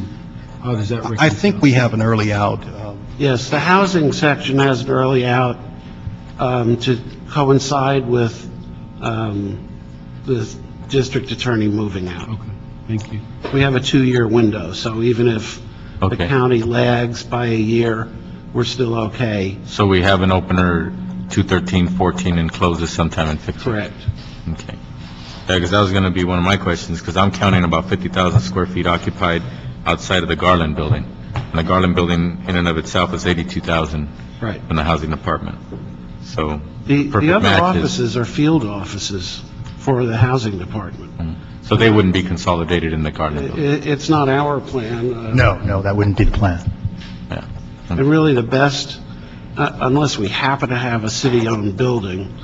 how does that reconcile?
I think we have an early out.
Yes, the housing section has an early out to coincide with the district attorney moving out.
Okay, thank you.
We have a 2-year window, so even if the county lags by a year, we're still okay.
So we have an opener 2/13/14 and closes sometime in 15?
Correct.
Okay. Yeah, because that was going to be one of my questions, because I'm counting about 50,000 square feet occupied outside of the Garland Building. And the Garland Building in and of itself is 82,000
Right.
in the Housing Department. So
The
perfect
other
match is-
offices are field offices for the housing department.
So they wouldn't be consolidated in the Garland Building?
It's not our plan.
No, that wouldn't be the plan.
Yeah.
And really the best, unless we happen to have a city-owned building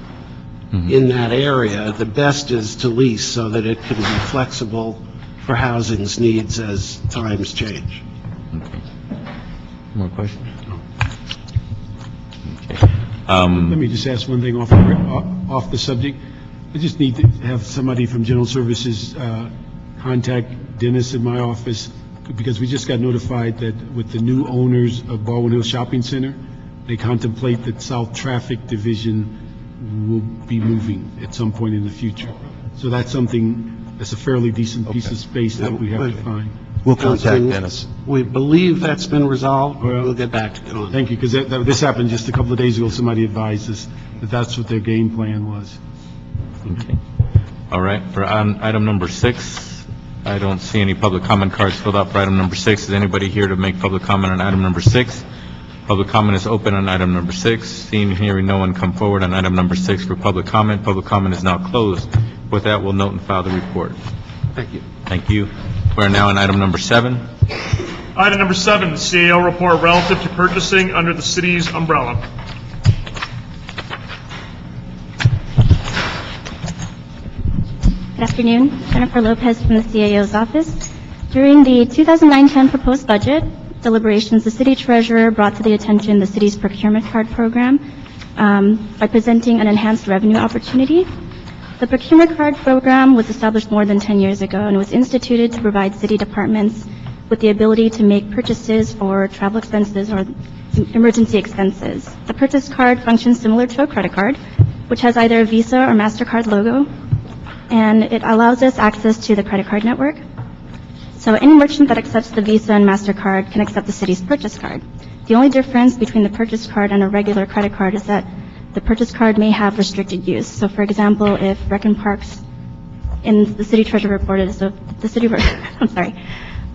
in that area, the best is to lease so that it can be flexible for housing's needs as times change.
Okay. More questions? Okay.
Let me just ask one thing off the subject. I just need to have somebody from General Services contact Dennis in my office, because we just got notified that with the new owners of Baldwin Hills Shopping Center, they contemplate that South Traffic Division will be moving at some point in the future. So that's something, that's a fairly decent piece of space that we have to find.
We'll contact Dennis.
We believe that's been resolved, but we'll get back to you on it.
Thank you, because this happened just a couple of days ago. Somebody advised us that that's what their game plan was.
Okay. All right. For item number 6, I don't see any public comment cards filled out for item number 6. Is anybody here to make public comment on item number 6? Public comment is open on item number 6. Seeing and hearing no one come forward on item number 6 for public comment. Public comment is now closed. With that, we'll note and file the report.
Thank you.
Thank you. We're now on item number 7.
Item number 7, the CAO report relative to purchasing under the city's umbrella.
Good afternoon. Jennifer Lopez from the CAO's office. During the 2009-10 proposed budget deliberations, the city treasurer brought to the attention the city's procurement card program by presenting an enhanced revenue opportunity. The procurement card program was established more than 10 years ago and was instituted to provide city departments with the ability to make purchases for travel expenses or emergency expenses. The purchase card functions similar to a credit card, which has either a Visa or MasterCard logo. and it allows us access to the credit card network. So any merchant that accepts the Visa and MasterCard can accept the city's purchase card. The only difference between the purchase card and a regular credit card is that the purchase card may have restricted use. So for example, if Rec and Parks, in the city treasurer reported, so the city, I'm sorry,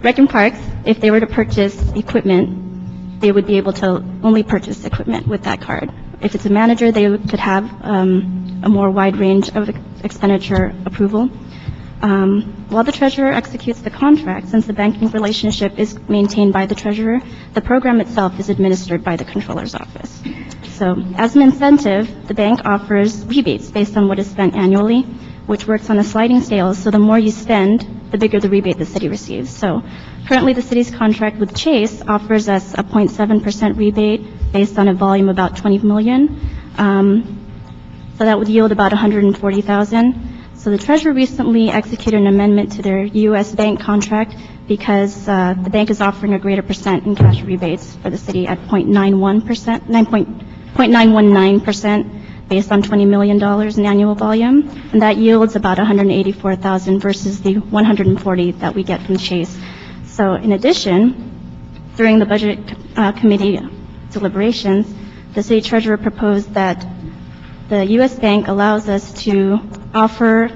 Rec and Parks, if they were to purchase equipment, they would be able to only purchase equipment with that card. If it's a manager, they could have a more wide range of expenditure approval. While the treasurer executes the contract, since the banking relationship is maintained by the treasurer, the program itself is administered by the controller's office. So as an incentive, the bank offers rebates based on what is spent annually, which works on a sliding scale, so the more you spend, the bigger the rebate the city receives. So currently the city's contract with Chase offers us a 0.7% rebate based on a volume of about 20 million. So that would yield about 140,000. So the treasurer recently executed an amendment to their U.S. bank contract because the bank is offering a greater percent in cash rebates for the city at 0.919% based on $20 million in annual volume, and that yields about 184,000 versus the 140 that we get from Chase. So in addition, during the budget committee deliberations, the city treasurer proposed that the U.S. Bank allows us to offer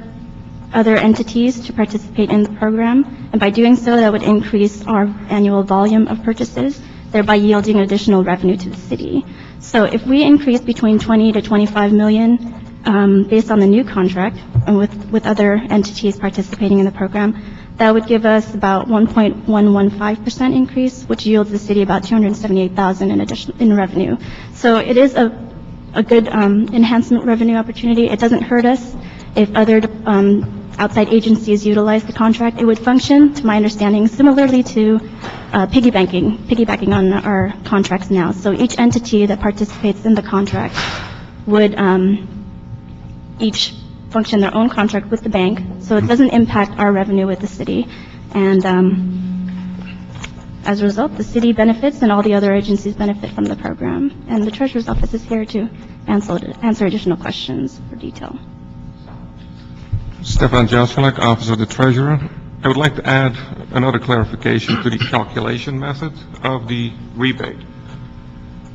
other entities to participate in the program, and by doing so, that would increase our annual volume of purchases, thereby yielding additional revenue to the city. So if we increase between 20 to 25 million based on the new contract and with other entities participating in the program, that would give us about 1.115% increase, which yields the city about 278,000 in revenue. So it is a good enhancement revenue opportunity. It doesn't hurt us if other outside agencies utilize the contract. It would function, to my understanding, similarly to piggybacking on our contracts now. So each entity that participates in the contract would each function their own contract with the bank, so it doesn't impact our revenue with the city. And as a result, the city benefits and all the other agencies benefit from the program. And the treasurer's office is here to answer additional questions for detail.
Stefan Jaskelak, Office of the Treasurer. I would like to add another clarification to the calculation method of the rebate.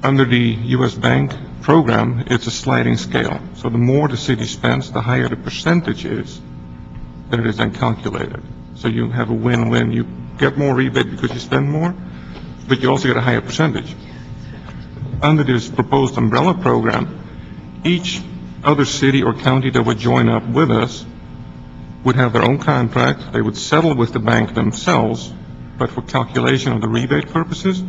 Under the U.S. Bank program, it's a sliding scale. So the more the city spends, the higher the percentage is that it is then calculated. So you have a win-win. You get more rebate because you spend more, but you also get a higher percentage. Under this proposed umbrella program, each other city or county that would join up with us would have their own contract. They would settle with the bank themselves, but for calculation of the rebate purposes,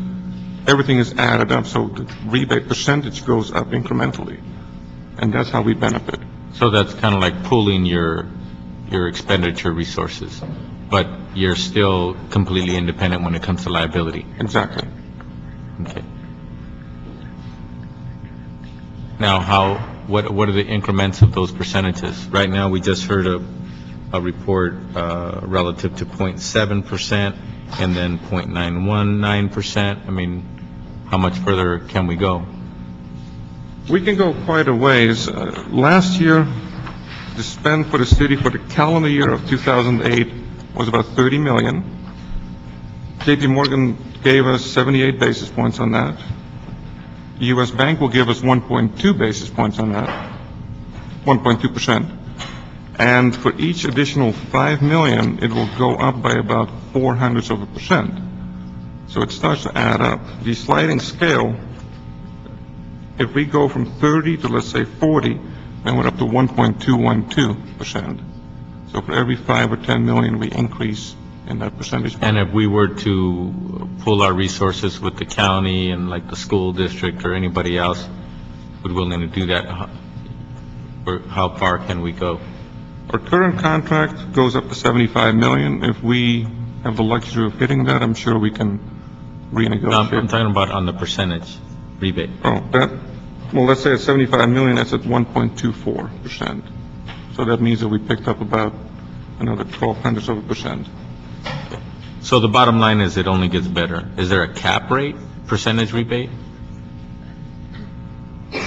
everything is added up, so the rebate percentage goes up incrementally, and that's how we benefit.
So that's kind of like pooling your expenditure resources, but you're still completely independent when it comes to liability.
Exactly.
Okay. Now, what are the increments of those percentages? Right now, we just heard a report relative to 0.7% and then 0.919%. I mean, how much further can we go?
We can go quite a ways. Last year, the spend for the city for the calendar year of 2008 was about 30 million. JP Morgan gave us 78 basis points on that. The U.S. Bank will give us 1.2 basis points on that, 1.2%. And for each additional 5 million, it will go up by about 0.04%. So it starts to add up. The sliding scale, if we go from 30 to, let's say, 40, then we're up to 1.212%. So for every 5 or 10 million, we increase in that percentage.
And if we were to pool our resources with the county and like the school district or anybody else would willing to do that, or how far can we go?
Our current contract goes up to 75 million. If we have the luxury of hitting that, I'm sure we can renegotiate.
I'm talking about on the percentage rebate.
Oh, well, let's say at 75 million, that's at 1.24%. So that means that we picked up about another 0.12%.
So the bottom line is it only gets better. Is there a cap rate, percentage rebate?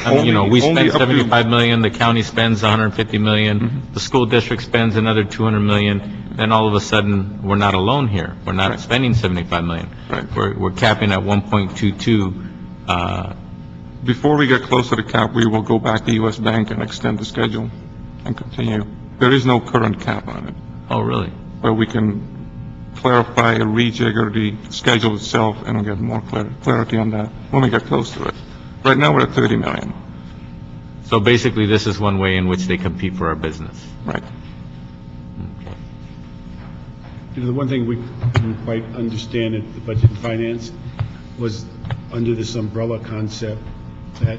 I mean, you know, we
Only
spend
up to-
75 million, the county spends 150 million, the school district spends another 200 million, then all of a sudden, we're not alone here. We're not spending 75 million.
Right.
We're capping at 1.22.
Before we get close to the cap, we will go back to U.S. Bank and extend the schedule and continue. There is no current cap on it,
Oh, really?
but we can clarify, rejigger the schedule itself and get more clarity on that when we get close to it. Right now, we're at 30 million.
So basically, this is one way in which they compete for our business.
Right.
Okay.
You know, the one thing we didn't quite understand at the Budget and Finance was under this umbrella concept that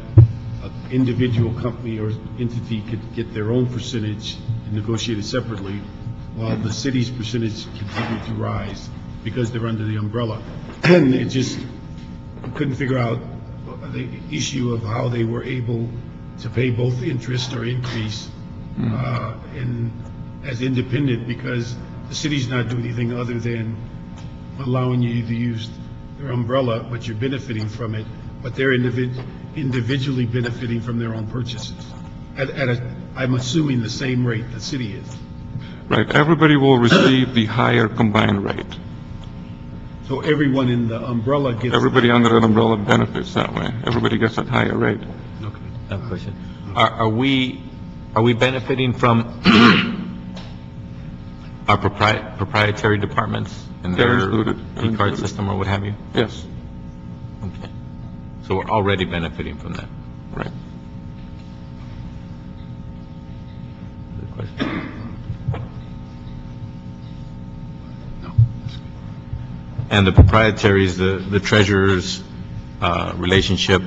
an individual company or entity could get their own percentage and negotiate it separately, while the city's percentage continued to rise because they're under the umbrella. And it just, we couldn't figure out the issue of how they were able to pay both interest or increase as independent, because the city's not doing anything other than allowing you to use their umbrella, but you're benefiting from it, but they're individually benefiting from their own purchases I'm assuming the same rate the city is.
Right. Everybody will receive the higher combined rate.
So everyone in the umbrella gets.
Everybody under that umbrella benefits that way. Everybody gets that higher rate.
Okay.
I have a question. Are we benefiting from our proprietary departments and
They're
their
included. They're
e-card
included.
system or what have you?
Yes.
Okay. So we're already benefiting from that.
Right.
Good question. And the proprietaries, the treasurer's relationship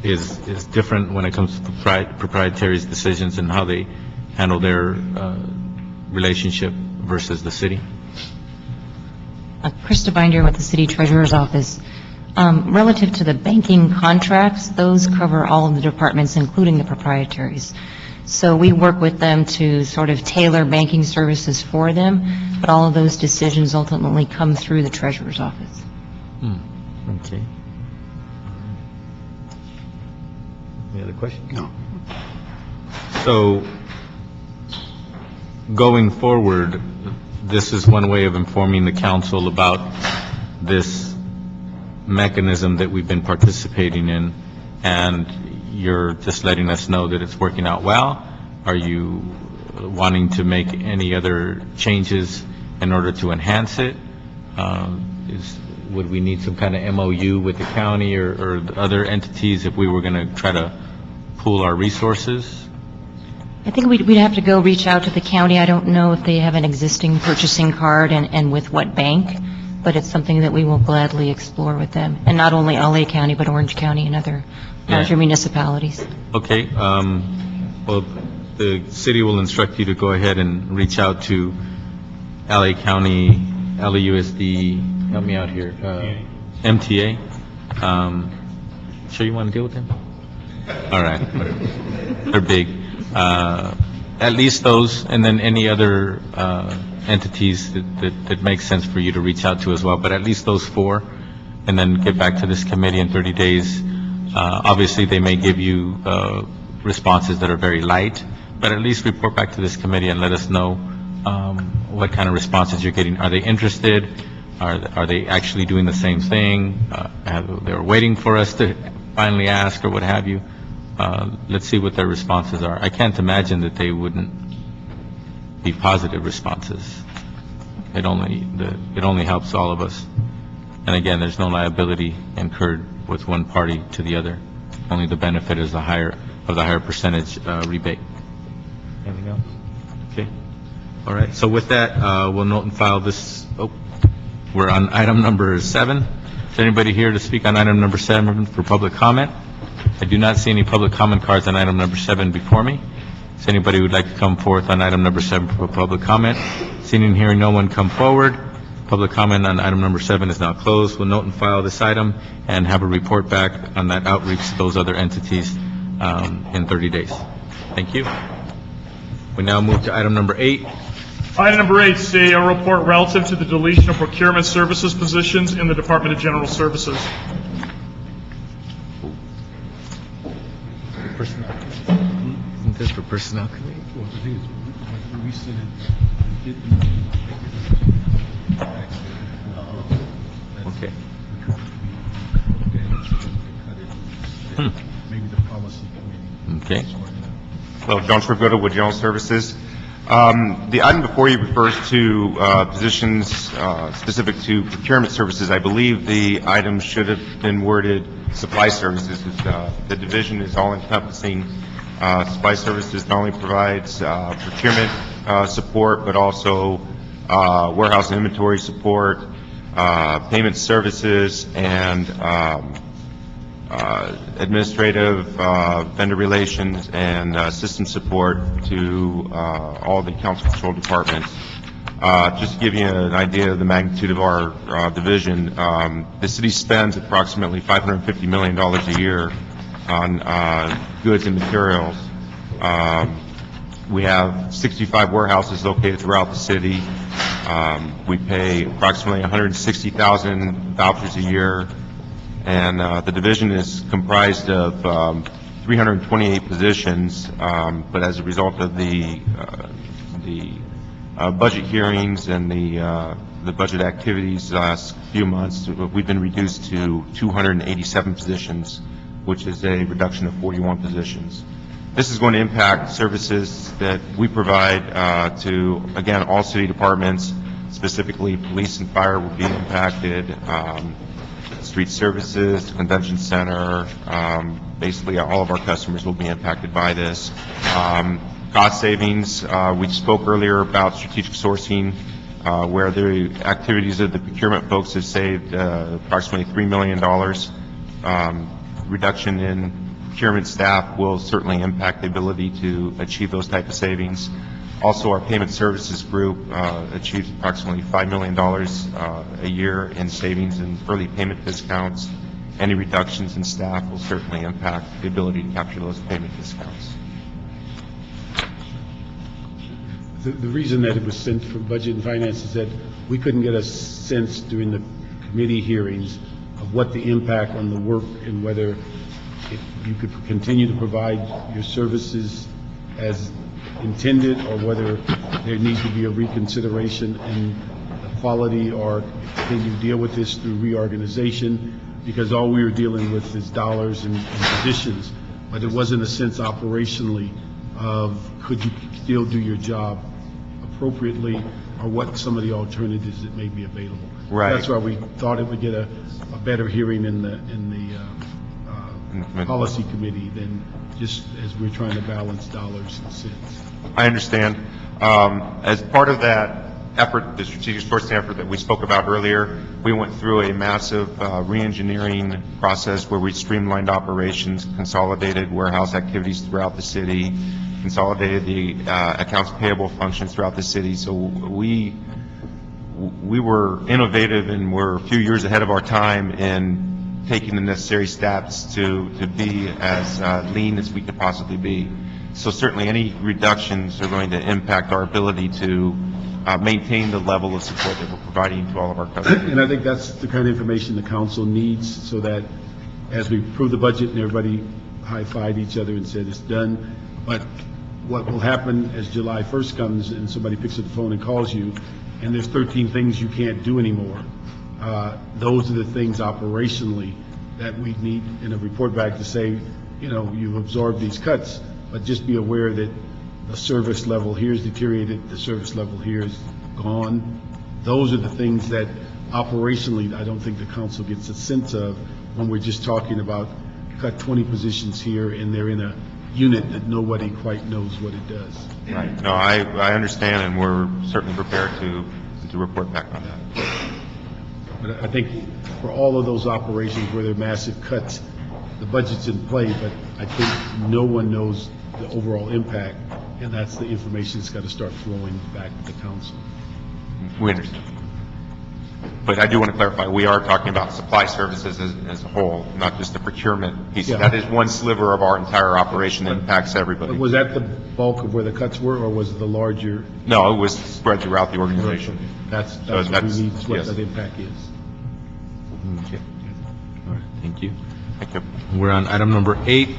is different when it comes to proprietaries' decisions and how they handle their relationship versus the city?
Krista Binder with the City Treasurer's Office. Relative to the banking contracts, those cover all of the departments, including the proprietaries. So we work with them to sort of tailor banking services for them, but all of those decisions ultimately come through the Treasurer's Office.
Okay. Any other questions?
No.
So, going forward, this is one way of informing the council about this mechanism that we've been participating in, and you're just letting us know that it's working out well. Are you wanting to make any other changes in order to enhance it? Would we need some kind of MOU with the county or the other entities if we were going to try to pool our resources?
I think we'd have to go reach out to the county. I don't know if they have an existing purchasing card and with what bank, but it's something that we will gladly explore with them. And not only LA County, but Orange County and other larger municipalities.
Okay, well, the city will instruct you to go ahead and reach out to LA County, LAUSD, help me out here, MTA. Sure you want to deal with them? All right, they're big. At least those, and then any other entities that make sense for you to reach out to as well, but at least those four, and then get back to this committee in 30 days. Obviously, they may give you responses that are very light, but at least report back to this committee and let us know what kind of responses you're getting. Are they interested? Are they actually doing the same thing? They're waiting for us to finally ask or what have you. Let's see what their responses are. I can't imagine that they wouldn't be positive responses. It only helps all of us. And again, there's no liability incurred with one party to the other. Only the benefit is the higher percentage rebate. Anything else? Okay. All right. So with that, we'll note and file this. Oh, we're on item number 7. Is anybody here to speak on item number 7 for public comment? I do not see any public comment cards on item number 7 before me. Is anybody who would like to come forth on item number 7 for public comment? Seeing and hearing no one come forward, public comment on item number 7 is now closed. We'll note and file this item and have a report back on that outreach to those other entities in 30 days. Thank you. We now move to item number 8.
Item number 8, CAO report relative to the deletion of procurement services positions in the Department of General Services.
for Personnel Committee?
Well, the thing is, we said it.
Okay.
Maybe the policy committee.
Okay.
Hello, John Trivetta with General Services. The item before you refers to positions specific to procurement services. I believe the item should have been worded supply services. The division is all encompassing. Supply services not only provides procurement support, but also warehouse and inventory support, payment services, and administrative, vendor relations, and system support to all the accounts control departments. Just to give you an idea of the magnitude of our division, the city spends approximately $550 million a year on goods and materials. We have 65 warehouses located throughout the city. We pay approximately 160,000 vouchers a year. And the division is comprised of 328 positions, but as a result of the budget hearings and the budget activities the last few months, we've been reduced to 287 positions, which is a reduction of 41 positions. This is going to impact services that we provide to, again, all city departments, specifically police and fire will be impacted, street services, convention center, basically all of our customers will be impacted by this. Cost savings, we spoke earlier about strategic sourcing, where the activities of the procurement folks have saved approximately $3 million. Reduction in procurement staff will certainly impact the ability to achieve those type of savings. Also, our payment services group achieves approximately $5 million a year in savings and early payment discounts. Any reductions in staff will certainly impact the ability to capture those payment discounts.
The reason that it was sent for Budget and Finance is that we couldn't get a sense during the committee hearings of what the impact on the work and whether you could continue to provide your services as intended, or whether there needs to be a reconsideration in the quality, or can you deal with this through reorganization? Because all we were dealing with is dollars and positions, but it wasn't a sense operationally of could you still do your job appropriately, or what some of the alternatives that may be available.
Right.
That's why we thought it would get a better hearing in the policy committee than just as we're trying to balance dollars and cents.
I understand. As part of that effort, the strategic sourcing effort that we spoke about earlier, we went through a massive re-engineering process where we streamlined operations, consolidated warehouse activities throughout the city, consolidated the accounts payable functions throughout the city. So we were innovative and we're a few years ahead of our time in taking the necessary steps to be as lean as we could possibly be. So certainly any reductions are going to impact our ability to maintain the level of support that we're providing to all of our customers.
And I think that's the kind of information the council needs, so that as we approve the budget and everybody high-fived each other and said it's done, but what will happen as July 1st comes and somebody picks up the phone and calls you, and there's 13 things you can't do anymore, those are the things operationally that we need in a report back to say, you know, you've absorbed these cuts, but just be aware that the service level here is deteriorated, the service level here is gone. Those are the things that operationally I don't think the council gets a sense of when we're just talking about cut 20 positions here and they're in a unit that nobody quite knows what it does.
Right. No, I understand, and we're certainly prepared to report back on that.
But I think for all of those operations where there are massive cuts, the budget's in play, but I think no one knows the overall impact, and that's the information that's got to start flowing back to the council.
We understand. But I do want to clarify, we are talking about supply services as a whole, not just the procurement piece.
Yeah.
That is one sliver of our entire operation that impacts everybody.
But was that the bulk of where the cuts were, or was it the larger?
No, it was spread throughout the organization.
That's
So
what we need, is what
yes.
that impact is.
Okay. All right, thank you.
Thank you.
We're on item number 8.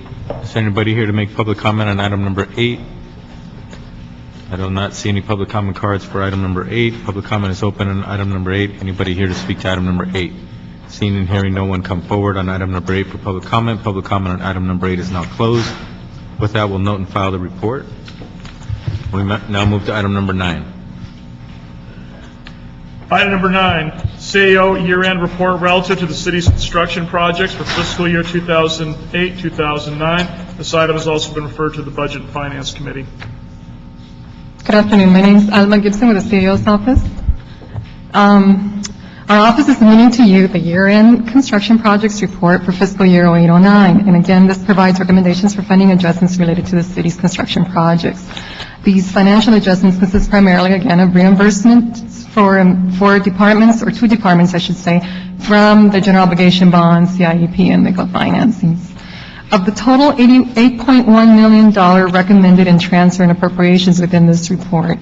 Is there anybody here to make public comment on item number 8? I do not see any public comment cards for item number 8. Public comment is open on item number 8. Anybody here to speak to item number 8? Seeing and hearing no one come forward on item number 8 for public comment. Public comment on item number 8 is now closed. With that, we'll note and file the report. We now move to item number 9.
Item number 9, CAO year-end report relative to the city's construction projects for fiscal year 2008-2009. This item has also been referred to the Budget and Finance Committee.
Good afternoon. My name is Alma Gibson with the CAO's office. Our office is submitting to you the year-end construction projects report for fiscal year 08-09. And again, this provides recommendations for funding adjustments related to the city's construction projects. These financial adjustments consist primarily, again, of reimbursement for departments, or 2 departments, I should say, from the general obligation bonds, CIEP, and legal financings. Of the total $88.1 million recommended in transfer and appropriations within this report,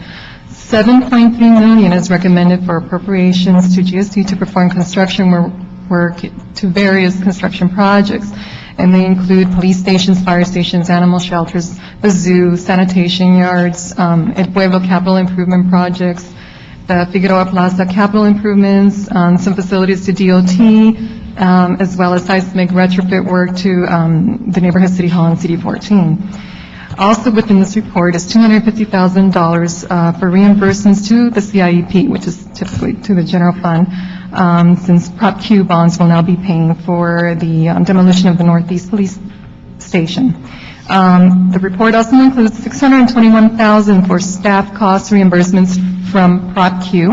$7.3 million is recommended for appropriations to GSC to perform construction work to various construction projects. And they include police stations, fire stations, animal shelters, a zoo, sanitation yards, El Pueblo capital improvement projects, the Figueroa Plaza capital improvements, some facilities to DOT, as well as seismic retrofit work to the neighborhood city hall and CD 14. Also within this report is $250,000 for reimbursements to the CIEP, which is typically to the general fund, since Prop Q bonds will now be paying for the demolition of the Northeast Police Station. The report also includes $621,000 for staff cost reimbursements from Prop Q,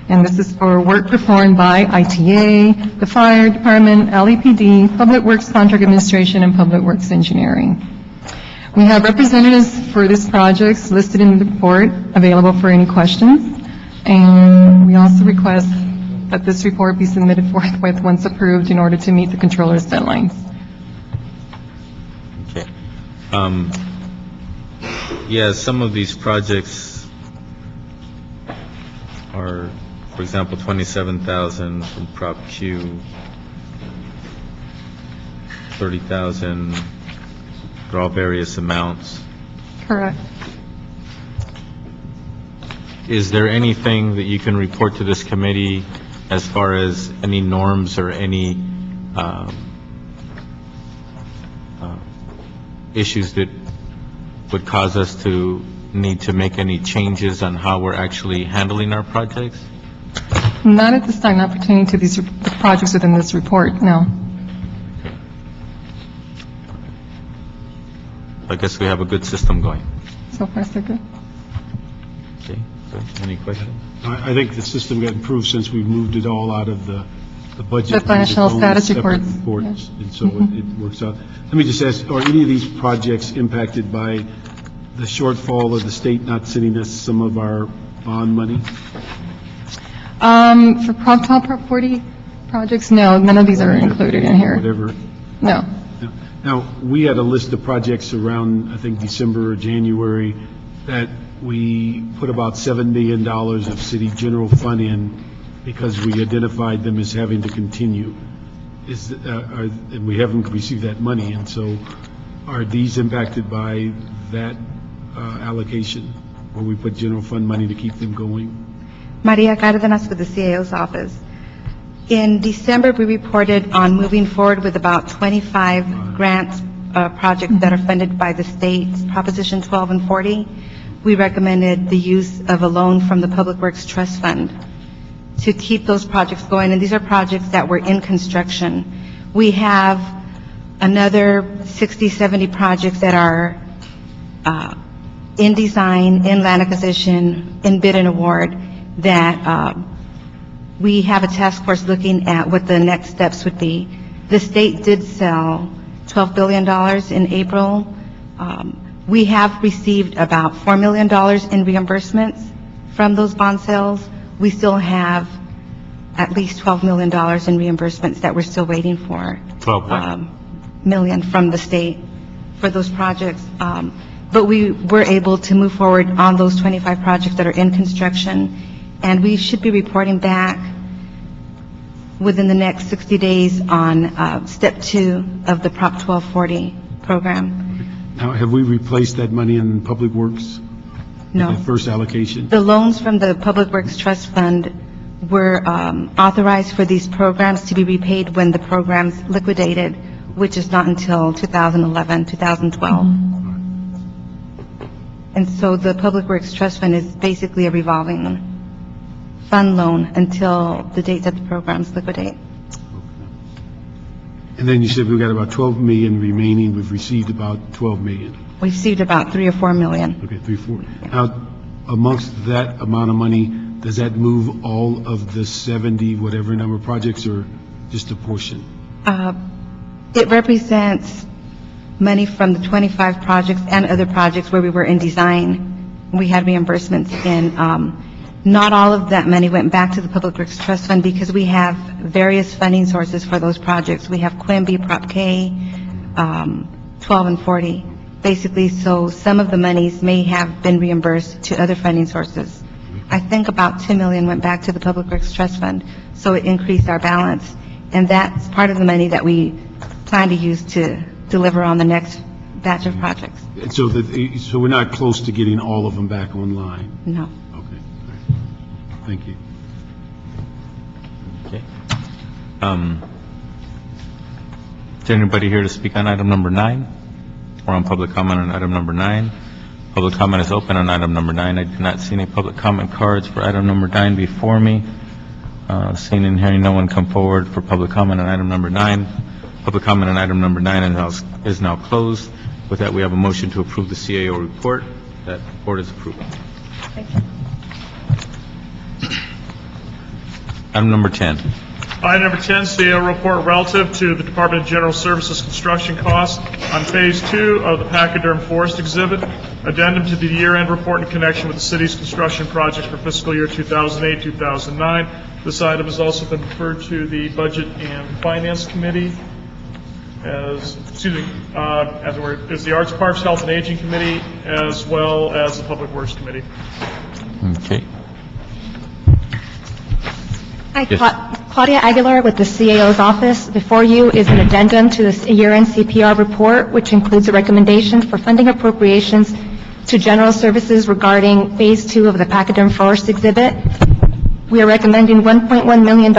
and this is for work performed by ITA, the Fire Department, LEPD, Public Works Contract Administration, and Public Works Engineering. We have representatives for these projects listed in the report available for any questions, and we also request that this report be submitted forthwith once approved in order to meet the controller's deadlines.
Okay. Yeah, some of these projects are, for example, $27,000 from Prop Q, $30,000, they're all various amounts.
Correct.
Is there anything that you can report to this committee as far as any norms or any issues that would cause us to need to make any changes on how we're actually handling our projects?
Not at this time, not pertaining to these projects within this report, no.
I guess we have a good system going.
So far, so good.
Okay, so any questions?
I think the system got improved since we moved it all out of the budget.
The financial status reports.
And so it works out. Let me just ask, are any of these projects impacted by the shortfall of the state not sending us some of our bond money?
For Prop 12, Prop 40 projects, no, none of these are included in here.
Whatever.
No.
Now, we had a list of projects around, I think, December or January, that we put about $7 million of city general fund in because we identified them as having to continue. And we haven't received that money, and so are these impacted by that allocation, where we put general fund money to keep them going?
Maria Cardenas with the CAO's office. In December, we reported on moving forward with about 25 grants projects that are funded by the state, Proposition 12 and 40. We recommended the use of a loan from the Public Works Trust Fund to keep those projects going, and these are projects that were in construction. We have another 60, 70 projects that are in design, in land acquisition, in bid and award, that we have a task force looking at what the next steps would be. The state did sell $12 billion in April. We have received about $4 million in reimbursements from those bond sales. We still have at least $12 million in reimbursements that we're still waiting for.
12
million from the state for those projects. But we were able to move forward on those 25 projects that are in construction, and we should be reporting back within the next 60 days on Step 2 of the Prop 1240 program.
Now, have we replaced that money in Public Works?
No.
That first allocation?
The loans from the Public Works Trust Fund were authorized for these programs to be repaid when the programs liquidated, which is not until 2011, 2012. And so the Public Works Trust Fund is basically a revolving fund loan until the date that the programs liquidate.
And then you said we've got about 12 million remaining. We've received about 12 million.
We received about 3 or 4 million.
Okay, 3, 4. Now, amongst that amount of money, does that move all of the 70, whatever number of projects, or just a portion?
It represents money from the 25 projects and other projects where we were in design. We had reimbursements in. Not all of that money went back to the Public Works Trust Fund because we have various funding sources for those projects. We have Quimby, Prop K, 12 and 40, basically. So some of the monies may have been reimbursed to other funding sources. I think about 2 million went back to the Public Works Trust Fund, so it increased our balance. And that's part of the money that we plan to use to deliver on the next batch of projects.
And so we're not close to getting all of them back online?
No.
Okay. Thank you.
Okay. Is there anybody here to speak on item number 9? Or on public comment on item number 9? Public comment is open on item number 9. I do not see any public comment cards for item number 9 before me. Seeing and hearing no one come forward for public comment on item number 9. Public comment on item number 9 is now closed. With that, we have a motion to approve the CAO report. That report is approved.
Thank you.
Item number 10.
Item number 10, CAO report relative to the Department of General Services construction costs on Phase 2 of the Pachyderm Forest exhibit. Addendum to the year-end report in connection with the city's construction projects for fiscal year 2008-2009. This item has also been referred to the Budget and Finance Committee as the Arts, Parks, Health, and Aging Committee, as well as the Public Works Committee.
Okay.
Hi, Claudia Aguilar with the CAO's office. Before you is an addendum to the year-end CPR report, which includes a recommendation for funding appropriations to general services regarding Phase 2 of the Pachyderm Forest exhibit. We are recommending $1.1 million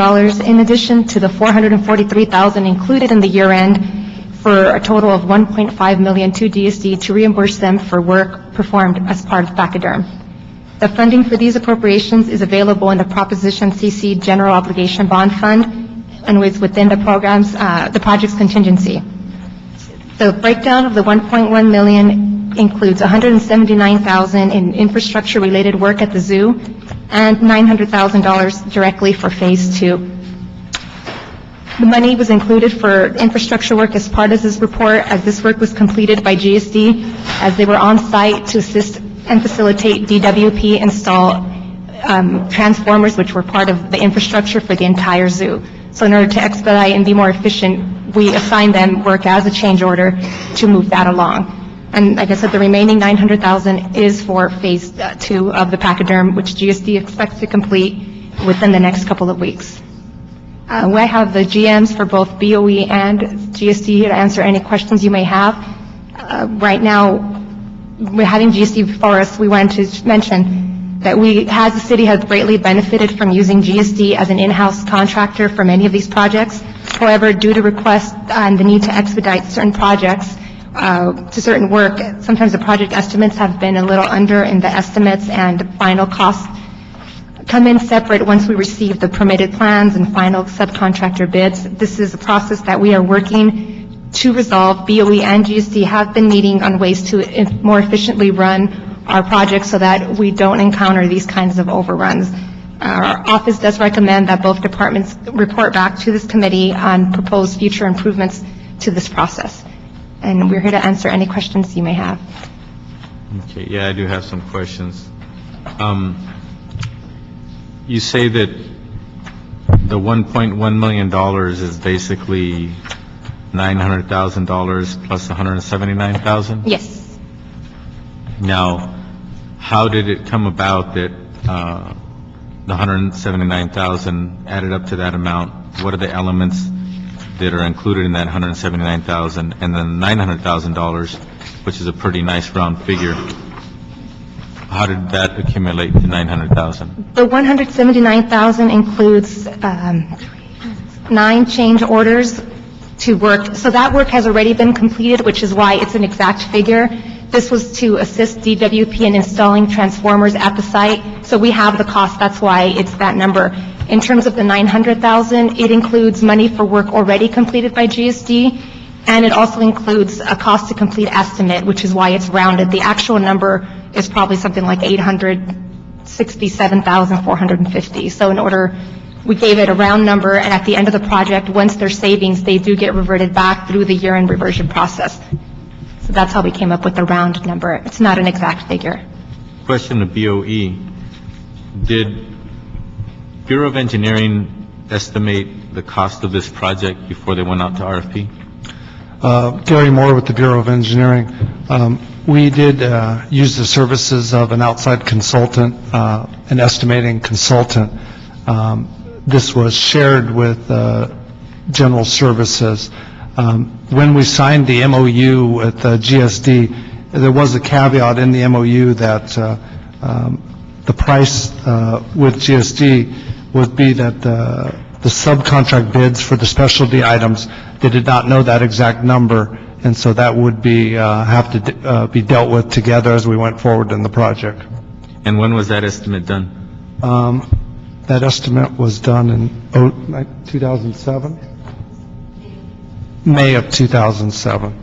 in addition to the $443,000 included in the year-end for a total of $1.5 million to DSD to reimburse them for work performed as part of Pachyderm. The funding for these appropriations is available in the Proposition CC General Obligation Bond Fund and is within the project's contingency. The breakdown of the $1.1 million includes $179,000 in infrastructure-related work at the zoo and $900,000 directly for Phase 2. The money was included for infrastructure work as part of this report, as this work was completed by GSD as they were on site to assist and facilitate DWP install transformers, which were part of the infrastructure for the entire zoo. So in order to expedite and be more efficient, we assigned them work as a change order to move that along. And like I said, the remaining $900,000 is for Phase 2 of the Pachyderm, which GSD expects to complete within the next couple of weeks. I have the GMs for both BOE and GSD here to answer any questions you may have. Right now, we're having GSD before us. We wanted to mention that as the city has greatly benefited from using GSD as an in-house contractor for many of these projects. However, due to requests and the need to expedite certain projects to certain work, sometimes the project estimates have been a little under in the estimates, and final costs come in separate once we receive the permitted plans and final subcontractor bids. This is a process that we are working to resolve. BOE and GSD have been meeting on ways to more efficiently run our projects so that we don't encounter these kinds of overruns. Our office does recommend that both departments report back to this committee on proposed future improvements to this process. And we're here to answer any questions you may have.
Okay, yeah, I do have some questions. You say that the $1.1 million is basically $900,000 plus $179,000?
Yes.
Now, how did it come about that the $179,000 added up to that amount what are the elements that are included in that $179,000, and then $900,000, which is a pretty nice round figure. How did that accumulate to $900,000?
The $179,000 includes 9 change orders to work. So that work has already been completed, which is why it's an exact figure. This was to assist DWP in installing transformers at the site. So we have the cost. That's why it's that number. In terms of the $900,000, it includes money for work already completed by GSD, and it also includes a cost to complete estimate, which is why it's rounded. The actual number is probably something like $867,450. So we gave it a round number, and at the end of the project, once there's savings, they do get reverted back through the year-end reversion process. So that's how we came up with the round number. It's not an exact figure.
Question to BOE. Did Bureau of Engineering estimate the cost of this project before they went out to RFP?
Gary Moore with the Bureau of Engineering. We did use the services of an outside consultant, an estimating consultant. This was shared with General Services. When we signed the MOU with GSD, there was a caveat in the MOU that the price with GSD would be that the subcontract bids for the specialty items, they did not know that exact number, and so that would be have to be dealt with together as we went forward in the project.
And when was that estimate done?
That estimate was done in 2007? May of 2007.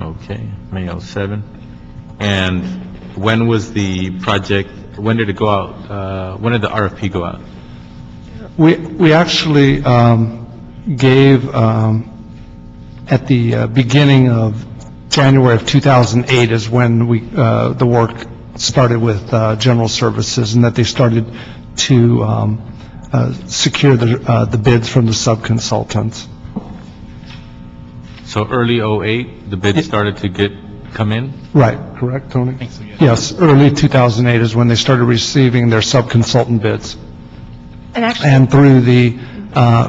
Okay, May 07. And when was the project, when did it go out? When did the RFP go out?
We actually gave at the beginning of January of 2008 is when the work started with General Services, and that they started to secure the bids from the subconsultants.
So early 08, the bids started to come in?
Right, correct, Tony? Yes, early 2008 is when they started receiving their subconsultant bids. And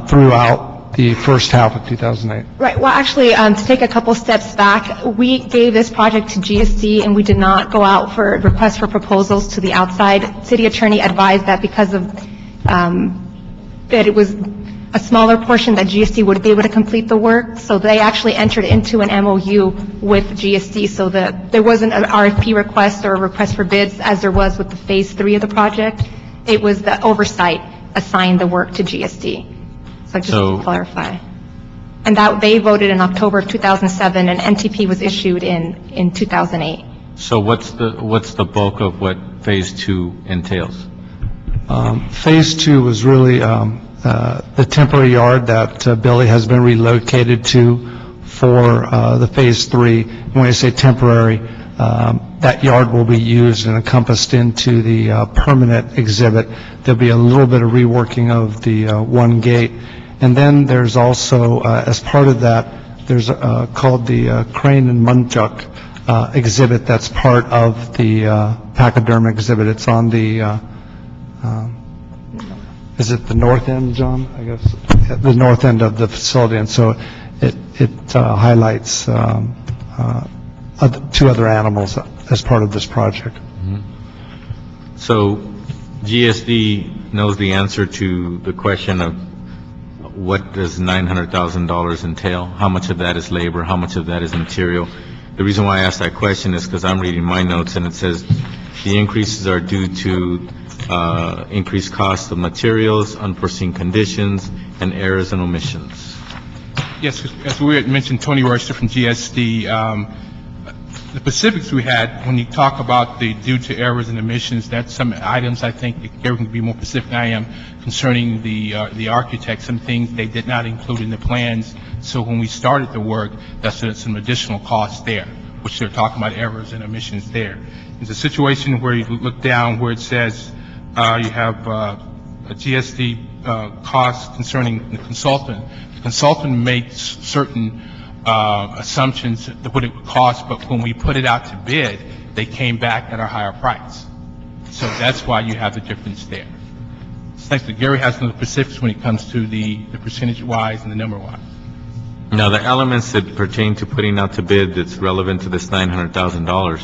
throughout the first half of 2008.
Right. Well, actually, to take a couple steps back, we gave this project to GSD, and we did not go out for requests for proposals to the outside. City attorney advised that because of that it was a smaller portion that GSD would be able to complete the work, so they actually entered into an MOU with GSD so that there wasn't an RFP request or a request for bids as there was with the Phase 3 of the project. It was the oversight assigned the work to GSD. So just to clarify. And that they voted in October of 2007, and NTP was issued in 2008.
So what's the bulk of what Phase 2 entails?
Phase 2 was really the temporary yard that Billy has been relocated to for the Phase 3. When I say temporary, that yard will be used and encompassed into the permanent exhibit. There'll be a little bit of reworking of the one gate. And then there's also, as part of that, there's called the Crane and Munchuk exhibit that's part of the pachyderm exhibit. It's on the, is it the north end, John? I guess the north end of the facility. And so it highlights 2 other animals as part of this project.
Mm-hmm. So GSD knows the answer to the question of what does $900,000 entail? How much of that is labor? How much of that is material? The reason why I asked that question is because I'm reading my notes, and it says the increases are due to increased cost of materials, unforeseen conditions, and errors and omissions.
Yes, as we had mentioned, Tony Royster from GSD, the specifics we had, when you talk about the due to errors and omissions, that's some items I think Gary can be more specific than I am concerning the architect, some things they did not include in the plans. So when we started the work, that's some additional costs there, which they're talking about errors and omissions there. It's a situation where you look down where it says you have a GSD cost concerning the consultant. The consultant makes certain assumptions of what it would cost, but when we put it out to bid, they came back at a higher price. So that's why you have the difference there. essentially Gary has some of the specifics when it comes to the percentage-wise and the number-wise.
Now, the elements that pertain to putting out to bid that's relevant to this $900,000,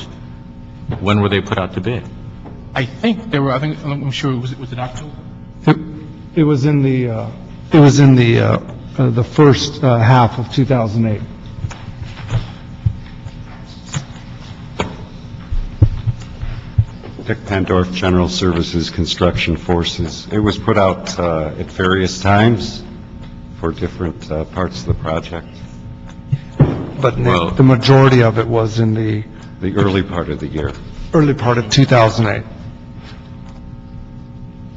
when were they put out to bid?
I think there were, I'm sure, was it October?
It was in the first half of 2008.
Dick Pandorf, General Services Construction Forces. It was put out at various times for different parts of the project.
But the majority of it was in the
early part of the year.
Early part of 2008.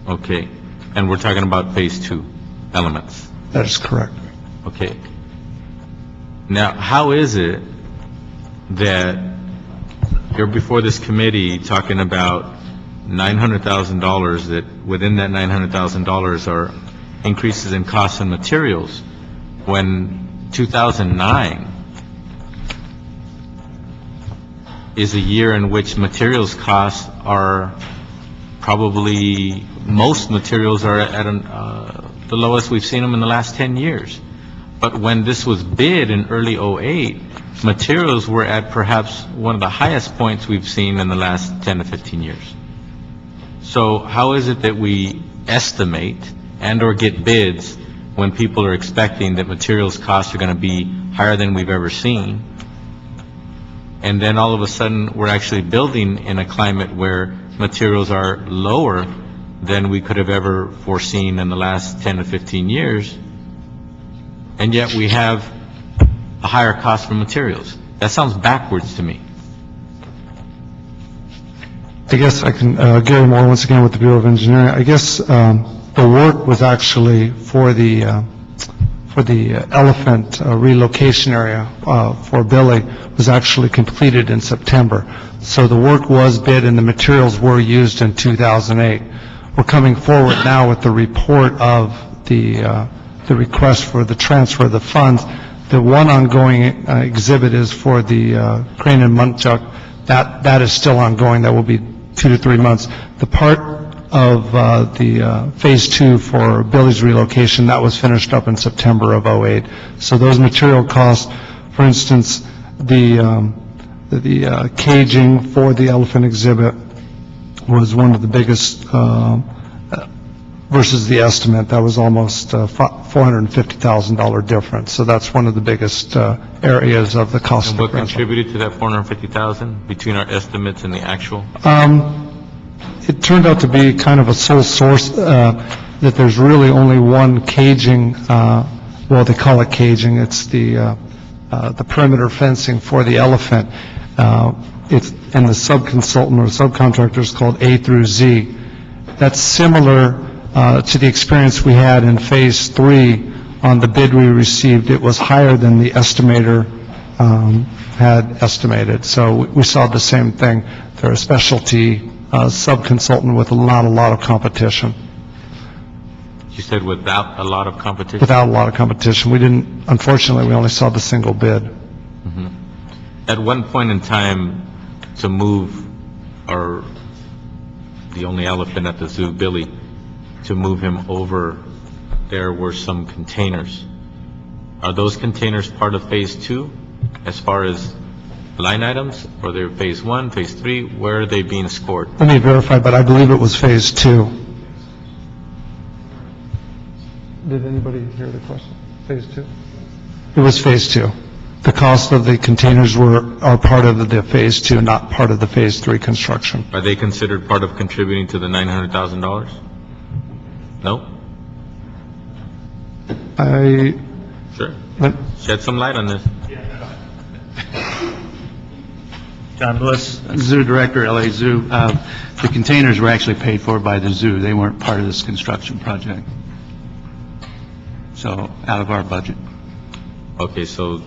Okay. And we're talking about phase 2 elements.
That is correct.
Okay. Now, how is it that you're before this committee talking about $900,000, that within that $900,000 are increases in costs and materials, when 2009 is a year in which materials costs are probably, most materials are at the lowest we've seen them in the last 10 years. But when this was bid in early '08, materials were at perhaps one of the highest points we've seen in the last 10 to 15 years. So how is it that we estimate and or get bids when people are expecting that materials costs are going to be higher than we've ever seen? And then all of a sudden, we're actually building in a climate where materials are lower than we could have ever foreseen in the last 10 to 15 years, and yet we have a higher cost for materials. That sounds backwards to me.
I guess I can, Gary Moore, once again with the Bureau of Engineering. I guess the work was actually for the elephant relocation area for Billy was actually completed in September. So the work was bid and the materials were used in 2008. We're coming forward now with the report of the request for the transfer of the funds. The one ongoing exhibit is for the crane and muntjac. That is still ongoing. That will be 2 to 3 months. The part of the phase 2 for Billy's relocation, that was finished up in September of '08. So those material costs, for instance, the caging for the elephant exhibit was one of the biggest versus the estimate. That was almost $450,000 difference. So that's one of the biggest areas of the cost.
And what contributed to that $450,000 between our estimates and the actual?
It turned out to be kind of a sole source, that there's really only one caging, well, they call it caging. It's the perimeter fencing for the elephant. And the subconsultant or subcontractor is called A through Z. That's similar to the experience we had in phase 3 on the bid we received. It was higher than the estimator had estimated. So we saw the same thing. They're a specialty subconsultant with not a lot of competition.
You said without a lot of competition?
Without a lot of competition. Unfortunately, we only saw the single bid.
Mm-hmm. At one point in time, to move the only elephant at the zoo, Billy, to move him over, there were some containers. Are those containers part of phase 2 as far as line items, or they're phase 1, phase 3? Where are they being scored?
Let me verify, but I believe it was phase 2. Did anybody hear the question? Phase 2? It was phase 2. The cost of the containers are part of the phase 2, not part of the phase 3 construction.
Are they considered part of contributing to the $900,000? No? Sure. Shed some light on this.
John Bliss, Zoo Director, LA Zoo. The containers were actually paid for by the zoo. They weren't part of this construction project. So, out of our budget.
Okay, so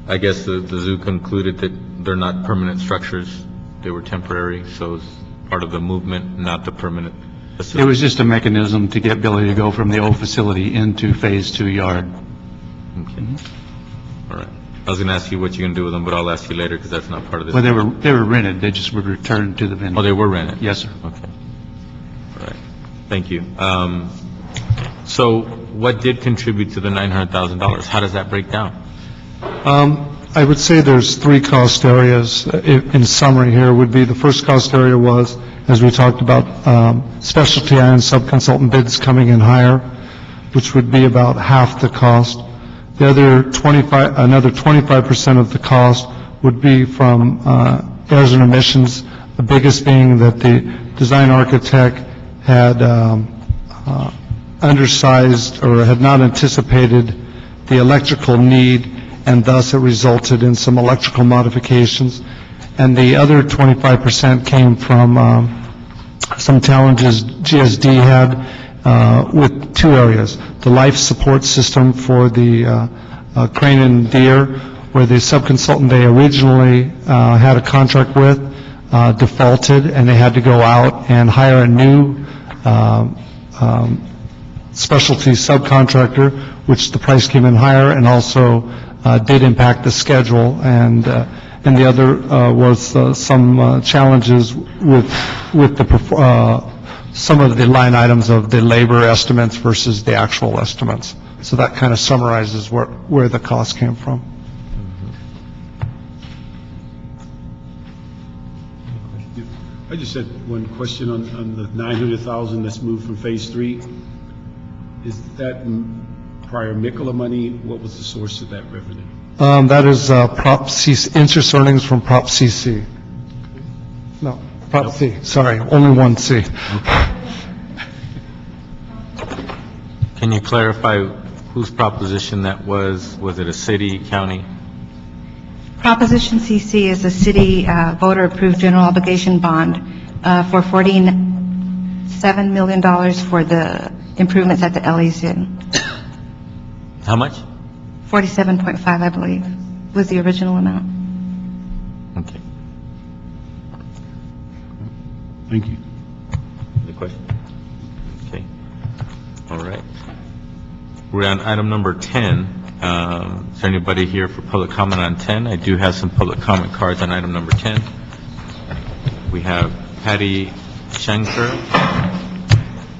I guess the zoo concluded that they're not permanent structures. They were temporary, so it's part of the movement, not the permanent facility.
It was just a mechanism to get Billy to go from the old facility into phase 2 yard.
Okay. All right. I was going to ask you what you're going to do with them, but I'll ask you later because that's not part of this.
Well, they were rented. They just were returned to the vendor.
Oh, they were rented?
Yes, sir.
Okay. All right. Thank you. So what did contribute to the $900,000? How does that break down?
I would say there's three cost areas. In summary here would be, the first cost area was, as we talked about, specialty iron subconsultant bids coming in higher, which would be about half the cost. The other 25% of the cost would be from errors and omissions, the biggest being that the design architect had undersized or had not anticipated the electrical need, and thus it resulted in some electrical modifications. And the other 25% came from some challenges GSD had with two areas. The life support system for the crane and deer, where the subconsultant they originally had a contract with defaulted, and they had to go out and hire a new specialty subcontractor, which the price came in higher and also did impact the schedule. And the other was some challenges with some of the line items of the labor estimates versus the actual estimates. So that kind of summarizes where the cost came from.
I just had one question on the $900,000 that's moved from Phase 3. Is that prior Mikola money? What was the source of that revenue?
That is Prop C, interest earnings from Prop CC. No, Prop C, sorry, only one C.
Can you clarify whose proposition that was? Was it a city, county?
Proposition CC is a city voter-approved general obligation bond for $47 million for the improvements at the LA Zoo.
How much?
47.5, I believe, was the original amount.
Okay.
Thank you.
Any question? Okay. All right. We're on item number 10. Is there anybody here for public comment on 10? I do have some public comment cards on item number 10. We have Patty Schenker,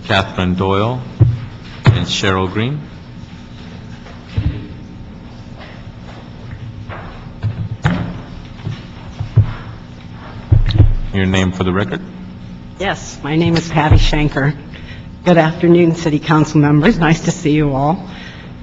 Catherine Doyle, and Cheryl Green. Your name for the record?
Yes, my name is Patty Schenker. Good afternoon, City Council members. Nice to see you all.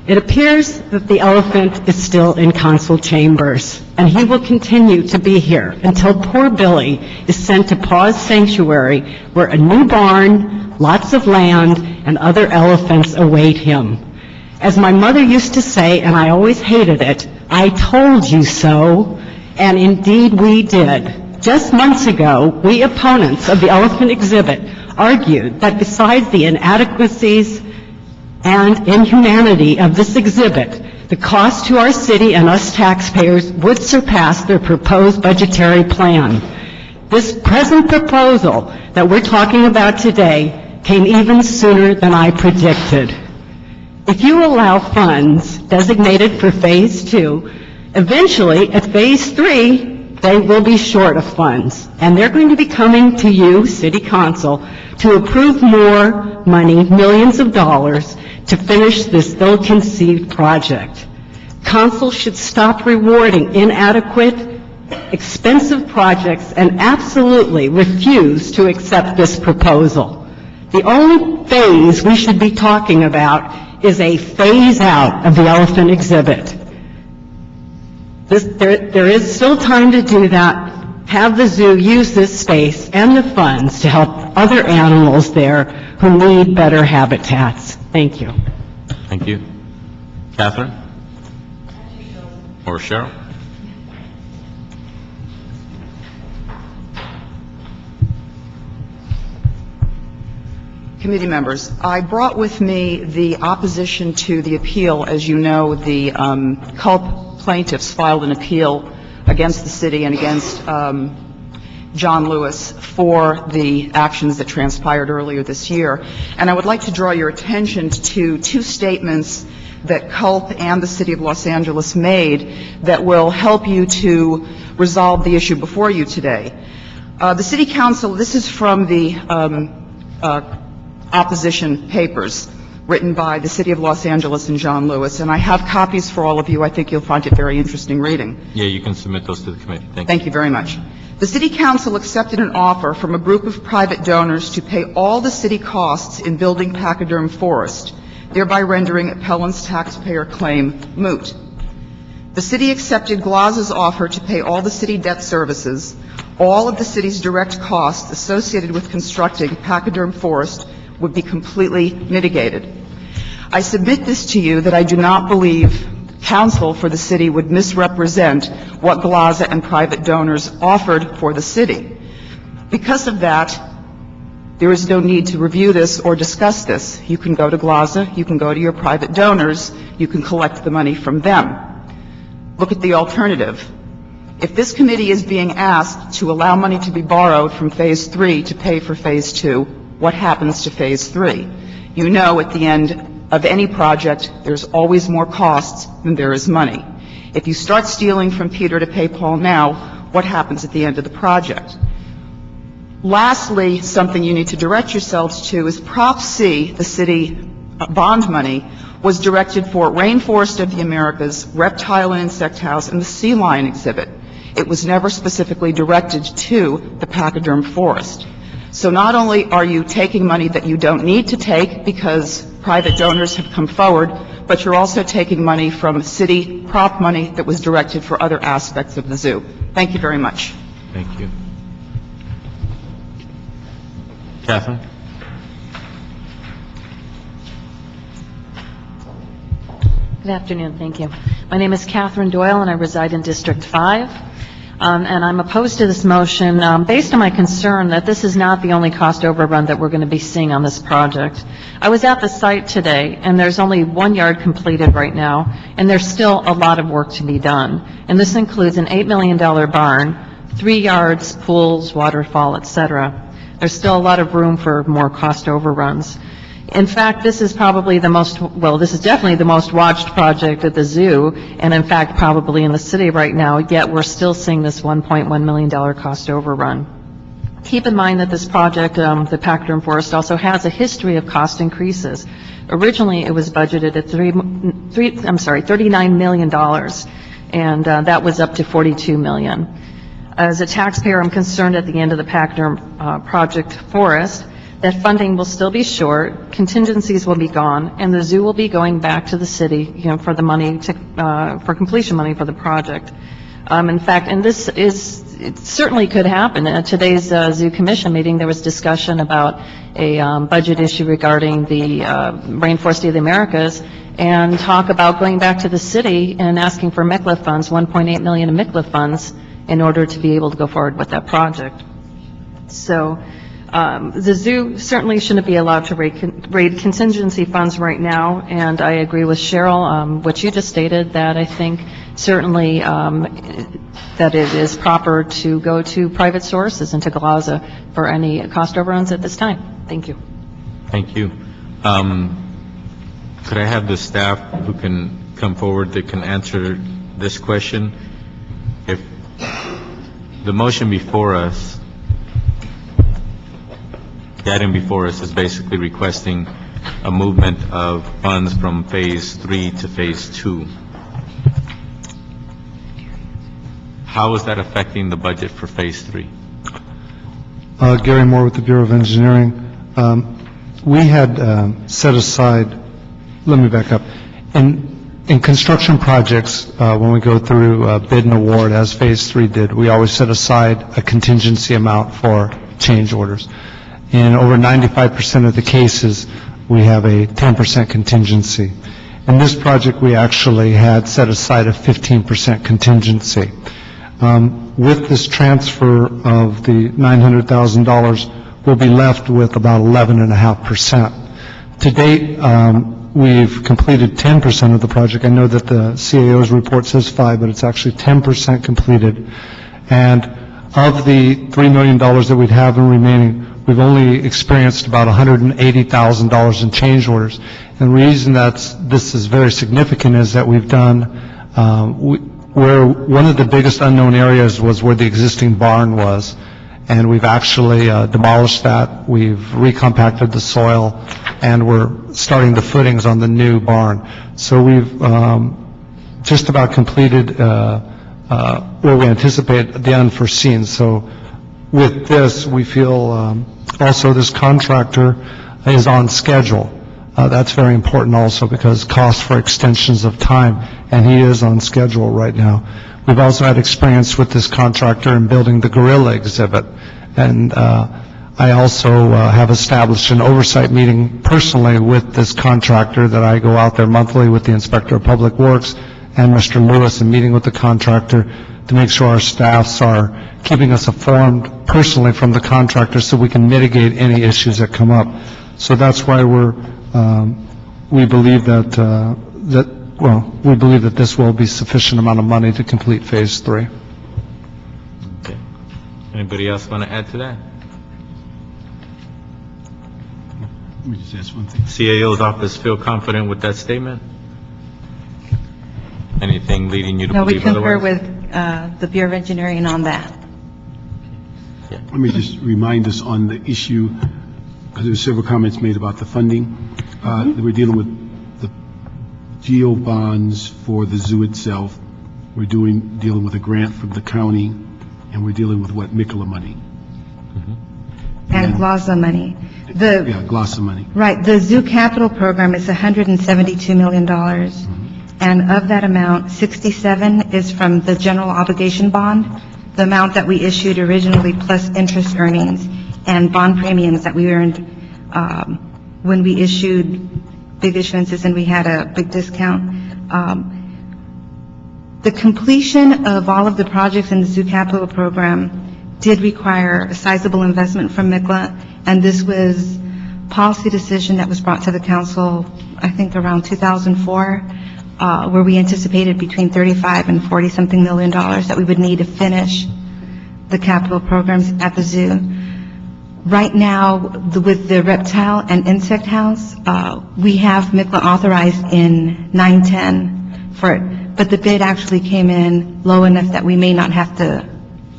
It appears that the elephant is still in council chambers, and he will continue to be here until poor Billy is sent to Paws Sanctuary, where a new barn, lots of land, and other elephants await him. As my mother used to say, and I always hated it, I told you so, and indeed we did. Just months ago, we opponents of the elephant exhibit argued that besides the inadequacies and inhumanity of this exhibit, the cost to our city and us taxpayers would surpass their proposed budgetary plan. This present proposal that we're talking about today came even sooner than I predicted. If you allow funds designated for Phase 2, eventually at Phase 3, they will be short of funds, and they're going to be coming to you, City Council, to approve more money, millions of dollars, to finish this ill-conceived project. Council should stop rewarding inadequate, expensive projects and absolutely refuse to accept this proposal. The only phase we should be talking about is a phase out of the elephant exhibit. There is still time to do that. Have the zoo use this space and the funds to help other animals there who need better habitats. Thank you.
Thank you. Catherine? Or Cheryl?
Committee members, I brought with me the opposition to the appeal. As you know, the Culp plaintiffs filed an appeal against the city and against John Lewis for the actions that transpired earlier this year. And I would like to draw your attention to two statements that Culp and the City of Los Angeles made that will help you to resolve the issue before you today. The City Council, this is from the opposition papers written by the City of Los Angeles and John Lewis, and I have copies for all of you. I think you'll find it very interesting reading.
Yeah, you can submit those to the committee. Thank you.
Thank you very much. The City Council accepted an offer from a group of private donors to pay all the city costs in building Pachyderm Forest, thereby rendering appellant's taxpayer claim moot. The city accepted Glaz's offer to pay all the city debt services. All of the city's direct costs associated with constructing Pachyderm Forest would be completely mitigated. I submit this to you that I do not believe counsel for the city would misrepresent what Glaza and private donors offered for the city. Because of that, there is no need to review this or discuss this. You can go to Glaza, you can go to your private donors, you can collect the money from them. Look at the alternative. If this committee is being asked to allow money to be borrowed from Phase 3 to pay for Phase 2, what happens to Phase 3? You know at the end of any project, there's always more costs than there is money. If you start stealing from Peter to pay Paul now, what happens at the end of the project? Lastly, something you need to direct yourselves to is Prop C, the city bond money, was directed for Rainforest of the Americas, Reptile and Insect House, and the Sea Lion exhibit. It was never specifically directed to the Pachyderm Forest. So not only are you taking money that you don't need to take because private donors have come forward, but you're also taking money from city prop money that was directed for other aspects of the zoo. Thank you very much.
Thank you. Catherine?
Good afternoon, thank you. My name is Catherine Doyle, and I reside in District 5. And I'm opposed to this motion based on my concern that this is not the only cost overrun that we're going to be seeing on this project. I was at the site today, and there's only 1 yard completed right now, and there's still a lot of work to be done. And this includes an $8 million barn, 3 yards, pools, waterfall, etc. There's still a lot of room for more cost overruns. In fact, this is probably this is definitely the most watched project at the zoo, and in fact, probably in the city right now, yet we're still seeing this $1.1 million cost overrun. Keep in mind that this project, the Pachyderm Forest, also has a history of cost increases. Originally, it was budgeted at $39 million, and that was up to $42 million. As a taxpayer, I'm concerned at the end of the Pachyderm project forest that funding will still be short, contingencies will be gone, and the zoo will be going back to the city, for the money for completion money for the project. In fact, and it certainly could happen. At today's Zoo Commission meeting, there was discussion about a budget issue regarding the Rainforest of the Americas, and talk about going back to the city and asking for MECLA funds, $1.8 million in MECLA funds, in order to be able to go forward with that project. So the zoo certainly shouldn't be allowed to raid contingency funds right now, and I agree with Cheryl, what you just stated, that I think certainly that it is proper to go to private sources and to Glaza for any cost overruns at this time. Thank you.
Thank you. Could I have the staff who can come forward that can answer this question? If the motion before us, the item before us is basically requesting a movement of funds from Phase 3 to Phase 2. How is that affecting the budget for Phase 3?
Gary Moore with the Bureau of Engineering. We had set aside, let me back up. In construction projects, when we go through bid and award, as Phase 3 did, we always set aside a contingency amount for change orders. In over 95% of the cases, we have a 10% contingency. In this project, we actually had set aside a 15% contingency. With this transfer of the $900,000, we'll be left with about 11.5%. To date, we've completed 10% of the project. I know that the CAO's report says 5, but it's actually 10% completed. And of the $3 million that we'd have in remaining, we've only experienced about $180,000 in change orders. And the reason this is very significant is that we've done, where one of the biggest unknown areas was where the existing barn was. and we've actually demolished that. We've recompacted the soil, and we're starting the footings on the new barn. So we've just about completed what we anticipate the unforeseen. So with this, we feel also this contractor is on schedule. That's very important also because cost for extensions of time, and he is on schedule right now. We've also had experience with this contractor in building the gorilla exhibit, and I also have established an oversight meeting personally with this contractor that I go out there monthly with the Inspector of Public Works and Mr. Lewis and meeting with the contractor to make sure our staffs are keeping us informed personally from the contractor so we can mitigate any issues that come up. So that's why we believe that we believe that this will be sufficient amount of money to complete Phase 3.
Okay. Anybody else want to add to that?
Let me just ask one thing.
CAO's office feel confident with that statement? Anything leading you to
No, we
believe
concur
otherwise?
with the Bureau of Engineering on that.
Let me just remind us on the issue, because there were several comments made about the funding. We're dealing with the GEO bonds for the zoo itself. We're dealing with a grant from the county, and we're dealing with what, MICLA money?
And GLASA money.
Yeah, GLASA money.
Right, the Zoo Capital Program is $172 million. And of that amount, 67 is from the general obligation bond, the amount that we issued originally plus interest earnings and bond premiums that we earned when we issued big issuances and we had a big discount. The completion of all of the projects in the Zoo Capital Program did require a sizable investment from MICLA, and this was policy decision that was brought to the council, I think around 2004, where we anticipated between 35 and 40-something million dollars that we would need to finish the capital programs at the zoo. Right now, with the reptile and insect house, we have MICLA authorized in 910 for it, but the bid actually came in low enough that we may not have to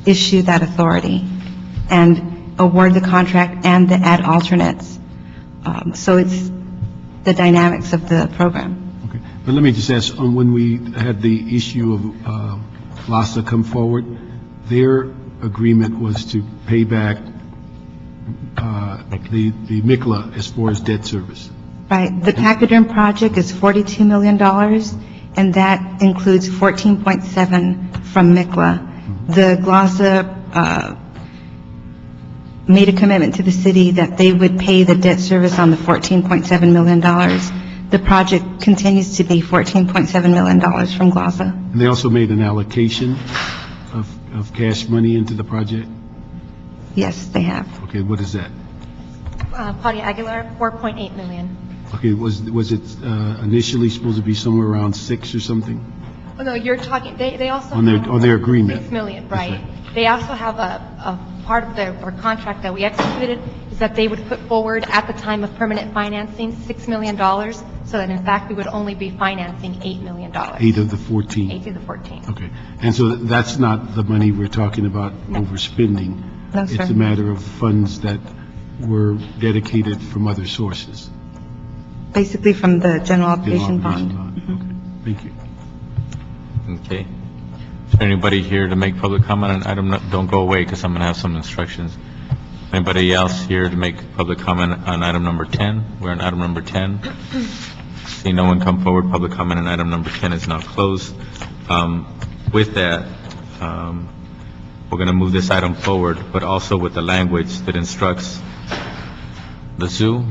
issue that authority and award the contract and the add alternates. So it's the dynamics of the program.
Okay, but let me just ask, when we had the issue of LASA come forward, their agreement was to pay back the MICLA as far as debt service.
Right. The Pachyderm project is $42 million, and that includes 14.7 from MICLA. The GLASA made a commitment to the city that they would pay the debt service on the $14.7 million. The project continues to be $14.7 million from GLASA.
And they also made an allocation of cash money into the project?
Yes, they have.
Okay, what is that?
Claudia Aguilar, 4.8 million.
Okay, was it initially supposed to be somewhere around 6 or something?
Oh, no, you're talking, they also
On their agreement?
6 million, right. They also have a part of their contract that we executed is that they would put forward at the time of permanent financing $6 million, so that in fact we would only be financing $8 million.
8 of the 14?
8 of the 14.
Okay, and so that's not the money we're talking about overspending?
No, sir.
It's a matter of funds that were dedicated from other sources?
Basically from the general obligation bond.
Okay, thank you.
Okay. Is there anybody here to make public comment on item, don't go away because I'm going to have some instructions. Anybody else here to make public comment on item number 10? We're on item number 10. See no one come forward, public comment on item number 10 is now closed. With that, we're going to move this item forward, but also with the language that instructs the zoo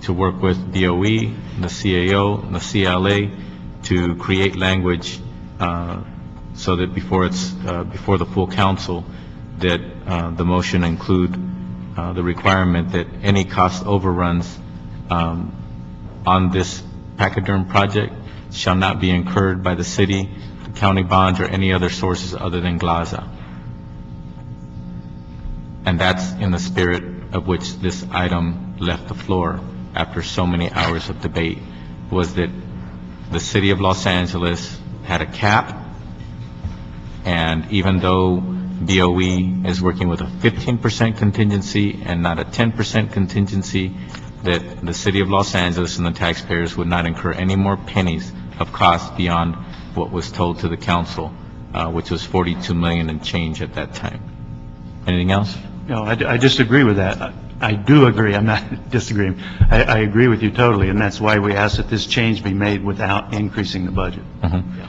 to work with DOE, the CAO, and the CLA to create language so that before the full council, that the motion include the requirement that any cost overruns on this Pachyderm project shall not be incurred by the city, the county bonds, or any other sources other than GLASA. And that's in the spirit of which this item left the floor after so many hours of debate, was that the city of Los Angeles had a cap, and even though BOE is working with a 15% contingency and not a 10% contingency, that the city of Los Angeles and the taxpayers would not incur any more pennies of cost beyond what was told to the council, which was 42 million and change at that time. Anything else?
No, I disagree with that. I do agree, I'm not disagreeing. I agree with you totally, and that's why we asked that this change be made without increasing the budget.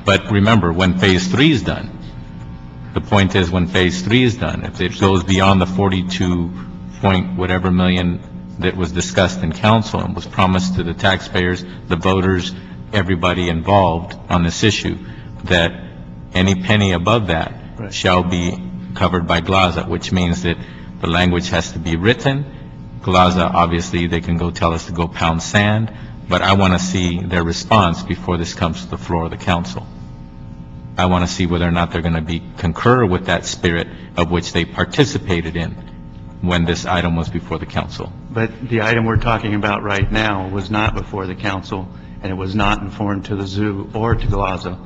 But remember, when Phase 3 is done, the point is, when Phase 3 is done, if it goes beyond the 42 point whatever million that was discussed in council and was promised to the taxpayers, the voters, everybody involved on this issue, that any penny above that shall be covered by GLAZA, which means that the language has to be written. GLAZA, obviously, they can go tell us to go pound sand, but I want to see their response before this comes to the floor of the council. I want to see whether or not they're going to concur with that spirit of which they participated in when this item was before the council.
But the item we're talking about right now was not before the council, and it was not informed to the zoo or to GLAZA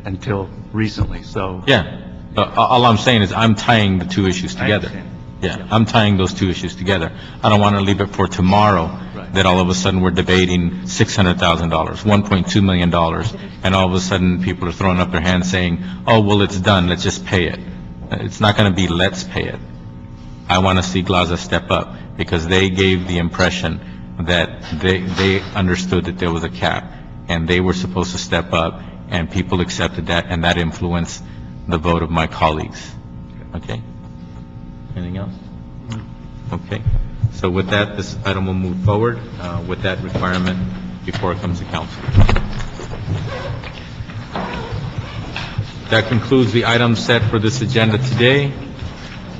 until recently, so.
Yeah, all I'm saying is I'm tying the two issues together. Yeah, I'm tying those two issues together. I don't want to leave it for tomorrow that all of a sudden we're debating $600,000, $1.2 million, and all of a sudden people are throwing up their hands saying, oh, well, it's done, let's just pay it. It's not going to be let's pay it. I want to see GLAZA step up, because they gave the impression that they understood that there was a cap, and they were supposed to step up, and people accepted that, and that influenced the vote of my colleagues. Okay? Anything else? Okay. So with that, this item will move forward with that requirement before it comes to council. That concludes the item set for this agenda today.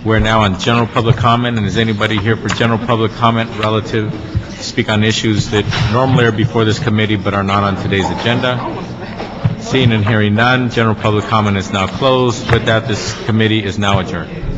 We're now on general public comment, and is anybody here for general public comment relative to speak on issues that normally are before this committee but are not on today's agenda? Seeing and hearing none, general public comment is now closed. With that, this committee is now adjourned.